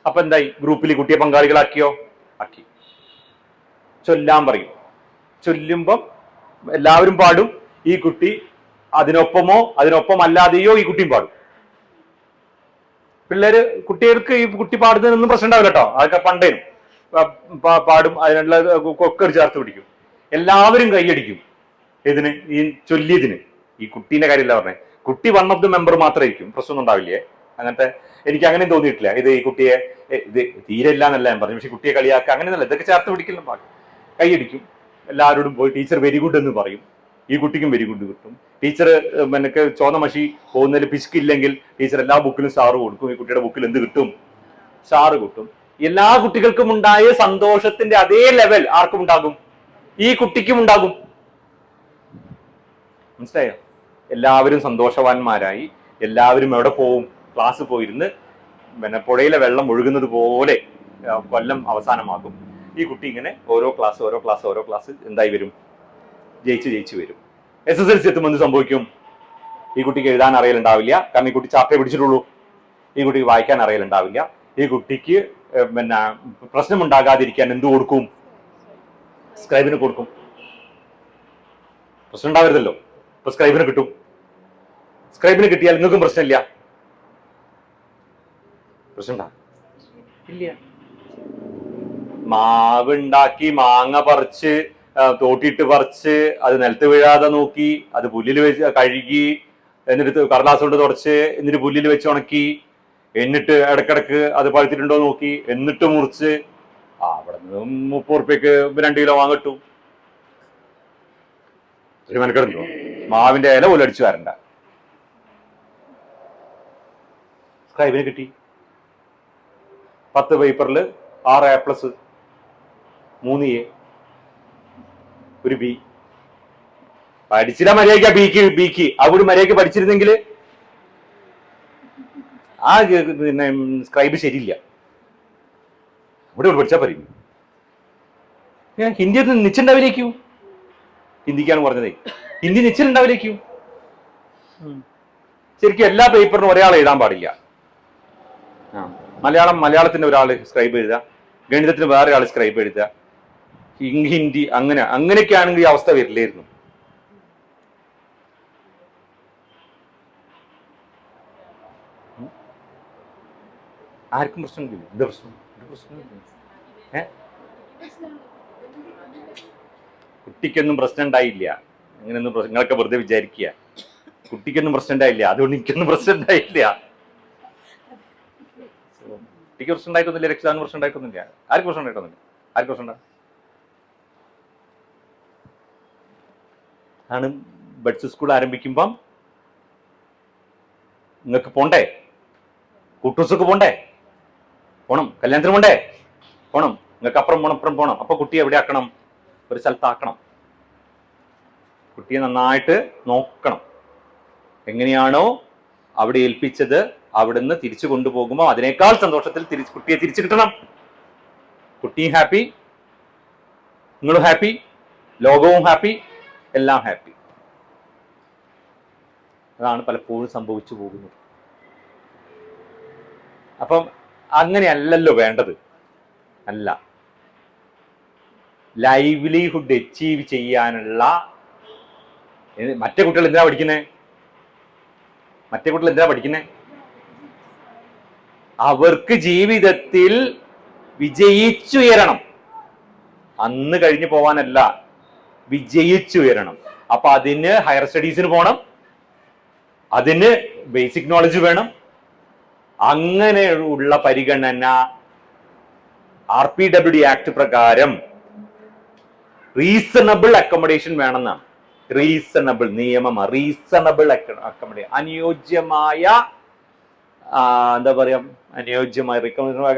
അപ്പൊ എന്തായി? ഗ്രൂപ്പിൽ കുട്ടിയെ പങ്കാളികളാക്കിയോ? ആക്കി. ചൊല്ലാൻ പറയും. ചൊല്ലുമ്പം എല്ലാവരും പാടും. ഈ കുട്ടി അതിനൊപ്പമോ അതിനൊപ്പമല്ലാതെയോ ഈ കുട്ടിയും പാടും. കുട്ടികൾക്ക് ഈ കുട്ടി പാടുന്നതിനൊന്നും പ്രശ്നം ഉണ്ടാവില്ല കേട്ടോ. അതൊക്കെ പണ്ടേനും പാടും, അതിനുള്ള ഒക്കെ ചേർത്ത് പിടിക്കും. എല്ലാവരും കൈയടിക്കും. ഇതിന് ഈ ചൊല്ലിയതിന്. ഈ കുട്ടീന്റെ കാര്യമില്ല പറഞ്ഞേ. കുട്ടി 1 ഓഫ് ദ മെമ്പർ മാത്രമായിരിക്കും, പ്രശ്നമൊന്നും ഉണ്ടാവില്ലേ? അങ്ങനത്തെ എനിക്ക് അങ്ങനെയും തോന്നിയിട്ടില്ല. ഈ കുട്ടിയെ ഇത് തീരെ ഇല്ല എന്നല്ല ഞാൻ പറഞ്ഞു, പക്ഷെ കുട്ടിയെ കളിയാക്കുക അങ്ങനെയൊന്നല്ല. ഇതൊക്കെ ചേർത്ത് പിടിക്കലും കൈയടിക്കും. എല്ലാവരോടും പോയി ടീച്ചർ വെരി ഗുഡ് എന്ന് പറയും. ഈ കുട്ടിക്കും വെരി ഗുഡ് കിട്ടും. ടീച്ചർ എനിക്ക് ചോന്ന മഷി പോകുന്നതിൽ പിശുക്കില്ലെങ്കിൽ ടീച്ചർ എല്ലാ ബുക്കിലും സ്റ്റാർ കൊടുക്കും. ഈ കുട്ടിയുടെ ബുക്കിൽ എന്ത് കിട്ടും? സ്റ്റാർ കിട്ടും. എല്ലാ കുട്ടികൾക്കും ഉണ്ടായ സന്തോഷത്തിന്റെ അതേ ലെവൽ ആർക്കും ഉണ്ടാകും? ഈ കുട്ടിക്കും ഉണ്ടാകും. മനസ്സിലായോ? എല്ലാവരും സന്തോഷവാന്മാരായി. എല്ലാവരും എവിടെ പോവും? ക്ലാസ് പോയിരുന്ന് പുഴയിലെ വെള്ളം ഒഴുകുന്നത് പോലെ കൊല്ലം അവസാനമാകും. ഈ കുട്ടി ഇങ്ങനെ ഓരോ ക്ലാസ് എന്തായി വരും? ജയിച്ചു വരും. SSLC എത്തുമ്പോൾ എന്ത് സംഭവിക്കും? ഈ കുട്ടിക്ക് എഴുതാൻ അറിയലുണ്ടാവില്ല, കാരണം ഈ കുട്ടി ചാപ്റ്റർ പിടിച്ചിട്ടുള്ളൂ. ഈ കുട്ടിക്ക് വായിക്കാൻ അറിയലുണ്ടാവില്ല. ഈ കുട്ടിക്ക് പ്രശ്നം ഉണ്ടാകാതിരിക്കാൻ എന്ത് കൊടുക്കും? സ്ക്രൈബിന് കൊടുക്കും. പ്രശ്നം ഉണ്ടാവരുതല്ലോ, ഇപ്പൊ സ്ക്രൈബിന് കിട്ടും. സ്ക്രൈബിന് കിട്ടിയാൽ നിങ്ങൾക്കും പ്രശ്നമില്ല. പ്രശ്നം ഇല്ല. മാവ് ഉണ്ടാക്കി, മാങ്ങ പറിച്ച്, തോട്ടിയിട്ട് പറിച്ച്, അത് നിലത്ത് വീഴാതെ നോക്കി, അത് പുല്ലിൽ വെച്ച് കഴുകി, എന്നിട്ട് കടലാസ് കൊണ്ട് തുടച്ച്, എന്നിട്ട് പുല്ലിൽ വെച്ച് ഉണക്കി, എന്നിട്ട് ഇടക്കിടക്ക് അത് പഴുത്തിട്ടുണ്ടോ നോക്കി, എന്നിട്ട് മുറിച്ച് അവിടെ നിന്ന് 30 ഉറുപ്പ്യക്ക് 2 കിലോ വാങ്ങിട്ടു. ഒരു മെനക്കെടുണ്ടോ? മാവിന്റെ ഇല പോലും അടിച്ചു വരണ്ട. സ്ക്രൈബിന് കിട്ടി 10 പേപ്പറിൽ 6 A+, 3 A, 1 B. പഠിച്ചില്ല മര്യാദയ്ക്ക് ബിക്ക് അവിടെ മര്യാദയ്ക്ക് പഠിച്ചിരുന്നെങ്കിൽ ആ പിന്നെ സ്ക്രൈബ് ശരിയില്ല. ഇവിടെ പഠിച്ചാൽ പറയും. ഹിന്ദി ഒന്ന് നിച്ചുണ്ടാവില്ലേക്കൂ? ഹിന്ദിക്കാണ് പറഞ്ഞതേ. ഹിന്ദി നിശ്ചലുണ്ടാവില്ലേക്കൂ? ശരിക്കും എല്ലാ പേപ്പറിനും ഒരാൾ എഴുതാൻ പാടില്ല. മലയാളത്തിന് ഒരാൾ സ്ക്രൈബ് എഴുതുക, ഗണിതത്തിന് വേറെ ആൾ സ്ക്രൈബ് എഴുതുക, ഹിന്ദി അങ്ങനെയൊക്കെ ആണെങ്കിൽ ഈ അവസ്ഥ വരില്ലായിരുന്നു. ആർക്കും പ്രശ്നമില്ല. എന്താ പ്രശ്നം? കുട്ടിക്കൊന്നും പ്രശ്നം ഉണ്ടായില്ല. അങ്ങനെയൊന്നും നിങ്ങളൊക്കെ വെറുതെ വിചാരിക്കുക. കുട്ടിക്കൊന്നും പ്രശ്നം ഉണ്ടായില്ല, അതുകൊണ്ട് എനിക്കൊന്നും പ്രശ്നം ഉണ്ടായില്ല. കുട്ടിക്ക് പ്രശ്നം ഉണ്ടായിട്ടൊന്നുമില്ല, രക്ഷിതാവിന് പ്രശ്നം ഉണ്ടായിട്ടൊന്നുമില്ല, ആർക്കും പ്രശ്നം ഉണ്ടായിട്ടൊന്നുമില്ല. ആർക്കും പ്രശ്നം ഉണ്ടാകും ആണ്. ബഡ്സ് സ്കൂൾ ആരംഭിക്കുമ്പം നിങ്ങൾക്ക് പോണ്ടേ? കൂട്ടൂസൊക്കെ പോണം, കല്യാണത്തിന് പോണം, നിങ്ങൾക്ക് അപ്പുറം പോണം. അപ്പൊ കുട്ടിയെ എവിടെ ആക്കണം? ഒരു സ്ഥലത്താക്കണം. കുട്ടിയെ നന്നായിട്ട് നോക്കണം. എങ്ങനെയാണോ അവിടെ ഏൽപ്പിച്ചത് അവിടുന്ന് തിരിച്ചു കൊണ്ടുപോകുമ്പോൾ അതിനേക്കാൾ സന്തോഷത്തിൽ കുട്ടിയെ തിരിച്ചു കിട്ടണം. കുട്ടിയും ഹാപ്പി, നിങ്ങളും ഹാപ്പി, ലോകവും ഹാപ്പി, എല്ലാം ഹാപ്പി. അതാണ് പലപ്പോഴും സംഭവിച്ചു പോകുന്നത്. അപ്പം അങ്ങനെയല്ലല്ലോ വേണ്ടത്. അല്ല, ലൈവ്ലിഹുഡ് അച്ചീവ് ചെയ്യാനുള്ള മറ്റേ കുട്ടികൾ എന്തിനാ പഠിക്കുന്നേ? അവർക്ക് ജീവിതത്തിൽ വിജയിച്ചുയരണം. അന്ന് കഴിഞ്ഞു പോവാനല്ല, വിജയിച്ചുയരണം. അപ്പൊ അതിന് ഹയർ സ്റ്റഡീസിന് പോകണം, അതിന് ബേസിക് നോളജ് വേണം. അങ്ങനെയുള്ള പരിഗണന RPWD ആക്ട് പ്രകാരം റീസണബിൾ അക്കോമഡേഷൻ വേണമെന്നാണ്. റീസണബിൾ നിയമമാണ്, റീസണബിൾ അക്കോമഡേഷൻ, അനുയോജ്യമായ എന്താ പറയാ, അനുയോജ്യമായ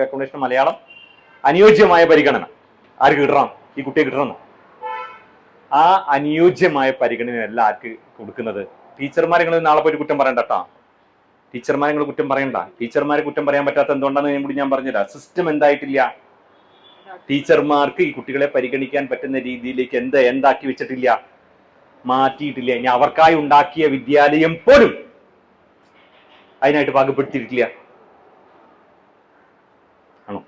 അക്കോമഡേഷൻ മലയാളം അനുയോജ്യമായ പരിഗണന ആർക്ക് കിട്ടണം, ഈ കുട്ടിയെ കിട്ടണം. ആ അനുയോജ്യമായ പരിഗണനയല്ല ആർക്ക് കൊടുക്കുന്നത്. ടീച്ചർമാരെ നിങ്ങൾ നാളെ പോയിട്ട് കുറ്റം പറയണ്ട കേട്ടോ, ടീച്ചർമാരെ നിങ്ങൾ കുറ്റം പറയണ്ട. ടീച്ചർമാരെ കുറ്റം പറയാൻ പറ്റാത്ത എന്തുകൊണ്ടാണെന്ന് കൂടി ഞാൻ പറഞ്ഞുതരാം. സിസ്റ്റം എന്തായിട്ടില്ല, ടീച്ചർമാർക്ക് ഈ കുട്ടികളെ പരിഗണിക്കാൻ പറ്റുന്ന രീതിയിലേക്ക് എന്താക്കി വെച്ചിട്ടില്ല, മാറ്റിയിട്ടില്ല. ഇനി അവർക്കായി ഉണ്ടാക്കിയ വിദ്യാലയം പോലും അതിനായിട്ട് പാകപ്പെടുത്തിയിട്ടില്ല. ആണോ?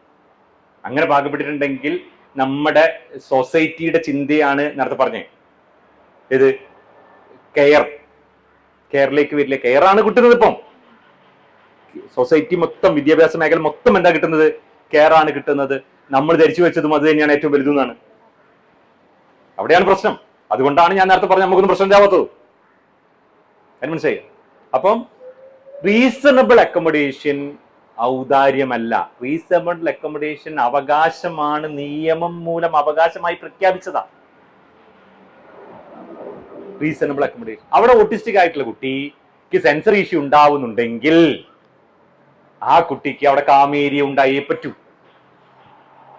അങ്ങനെ പാകപ്പെട്ടിട്ടുണ്ടെങ്കിൽ നമ്മുടെ സൊസൈറ്റിയുടെ ചിന്തയാണ് നേരത്തെ പറഞ്ഞേ, ഇത് കെയറിലേക്ക് വരില്ല. കെയറാണ് കിട്ടുന്നത്. ഇപ്പം സൊസൈറ്റി മൊത്തം, വിദ്യാഭ്യാസ മേഖല മൊത്തം എന്താ കിട്ടുന്നത്, കെയറാണ് കിട്ടുന്നത്. നമ്മൾ ധരിച്ചു വെച്ചതും അത് തന്നെയാണ് ഏറ്റവും വലുതെന്നാണ്. അവിടെയാണ് പ്രശ്നം. അതുകൊണ്ടാണ് ഞാൻ നേരത്തെ പറഞ്ഞ നമുക്കൊന്നും പ്രശ്നം ഉണ്ടാവാത്തത്. അതിന് മനസ്സിലായി. അപ്പം റീസണബിൾ അക്കോമഡേഷൻ ഔദാര്യമല്ല, റീസണബിൾ അക്കോമഡേഷൻ അവകാശമാണ്, നിയമം മൂലം അവകാശമായി പ്രഖ്യാപിച്ചതാ റീസണബിൾ അക്കോമഡേഷൻ. അവിടെ ഓട്ടിസ്റ്റിക് ആയിട്ടുള്ള കുട്ടിക്ക് സെൻസറി ഇഷ്യൂ ഉണ്ടാവുന്നുണ്ടെങ്കിൽ ആ കുട്ടിക്ക് അവിടെ കാമേരിയ ഉണ്ടായേ പറ്റൂ,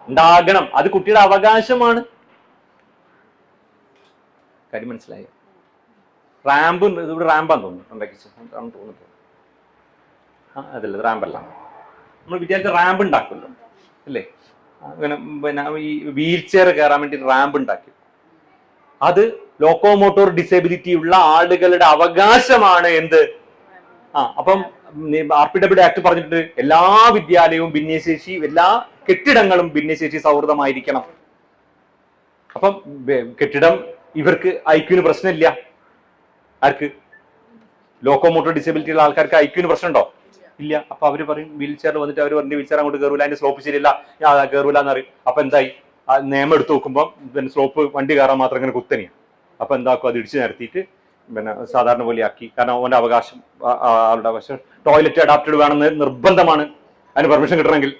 ഉണ്ടാകണം. അത് കുട്ടിയുടെ അവകാശമാണ്. കാര്യം മനസ്സിലായോ? റാമ്പ് ഇവിടെ റാമ്പാന്ന് തോന്നുന്നു, അതല്ല റാമ്പല്ല. നമ്മൾ വിദ്യാർത്ഥി റാമ്പ് ഉണ്ടാക്കുമല്ലോ അല്ലേ, അങ്ങനെ പിന്നെ ഈ വീൽ ചെയർ കയറാൻ വേണ്ടി റാമ്പ് ഉണ്ടാക്കി. അത് ലോക്കോമോട്ടോർ ഡിസേബിലിറ്റി ഉള്ള ആളുകളുടെ അവകാശമാണ്. എന്ത്? അപ്പം RPW ആക്ട് പറഞ്ഞിട്ട് എല്ലാ വിദ്യാലയവും ഭിന്നശേഷി, എല്ലാ കെട്ടിടങ്ങളും ഭിന്നശേഷി സൗഹൃദമായിരിക്കണം. അപ്പം കെട്ടിടം ഇവർക്ക് ഐക്യുവിന് പ്രശ്നമില്ല. ആർക്ക്? ലോക്കോമോട്ടോർ ഡിസേബിലിറ്റി ഉള്ള ആൾക്കാർക്ക് ഐക്യുവിന് പ്രശ്നമുണ്ടോ? ഇല്ല. അപ്പൊ അവര് പറയും വീൽ ചെയറിൽ വന്നിട്ട് അവർ പറഞ്ഞ വീൽ ചെയർ അങ്ങോട്ട് കയറൂല, അതിന്റെ സ്ലോപ്പ് ശരിയല്ല, ഞാൻ കയറൂല എന്ന് പറയും. അപ്പൊ എന്തായി? ആ നിയമം എടുത്ത് നോക്കുമ്പോൾ പിന്നെ സ്ലോപ്പ് വണ്ടി കയറാൻ മാത്രം ഇങ്ങനെ കുത്തനെയാണ്. അപ്പൊ എന്താക്കും? അത് ഇടിച്ചു നിരത്തിയിട്ട് പിന്നെ സാധാരണ പോലെ ആക്കി. കാരണം അവന്റെ അവകാശം, ആളുടെ അവകാശം ടോയ്ലറ്റ് അഡാപ്റ്റഡ് വേണമെന്ന് നിർബന്ധമാണ്, അതിന് പെർമിഷൻ കിട്ടണമെങ്കിൽ.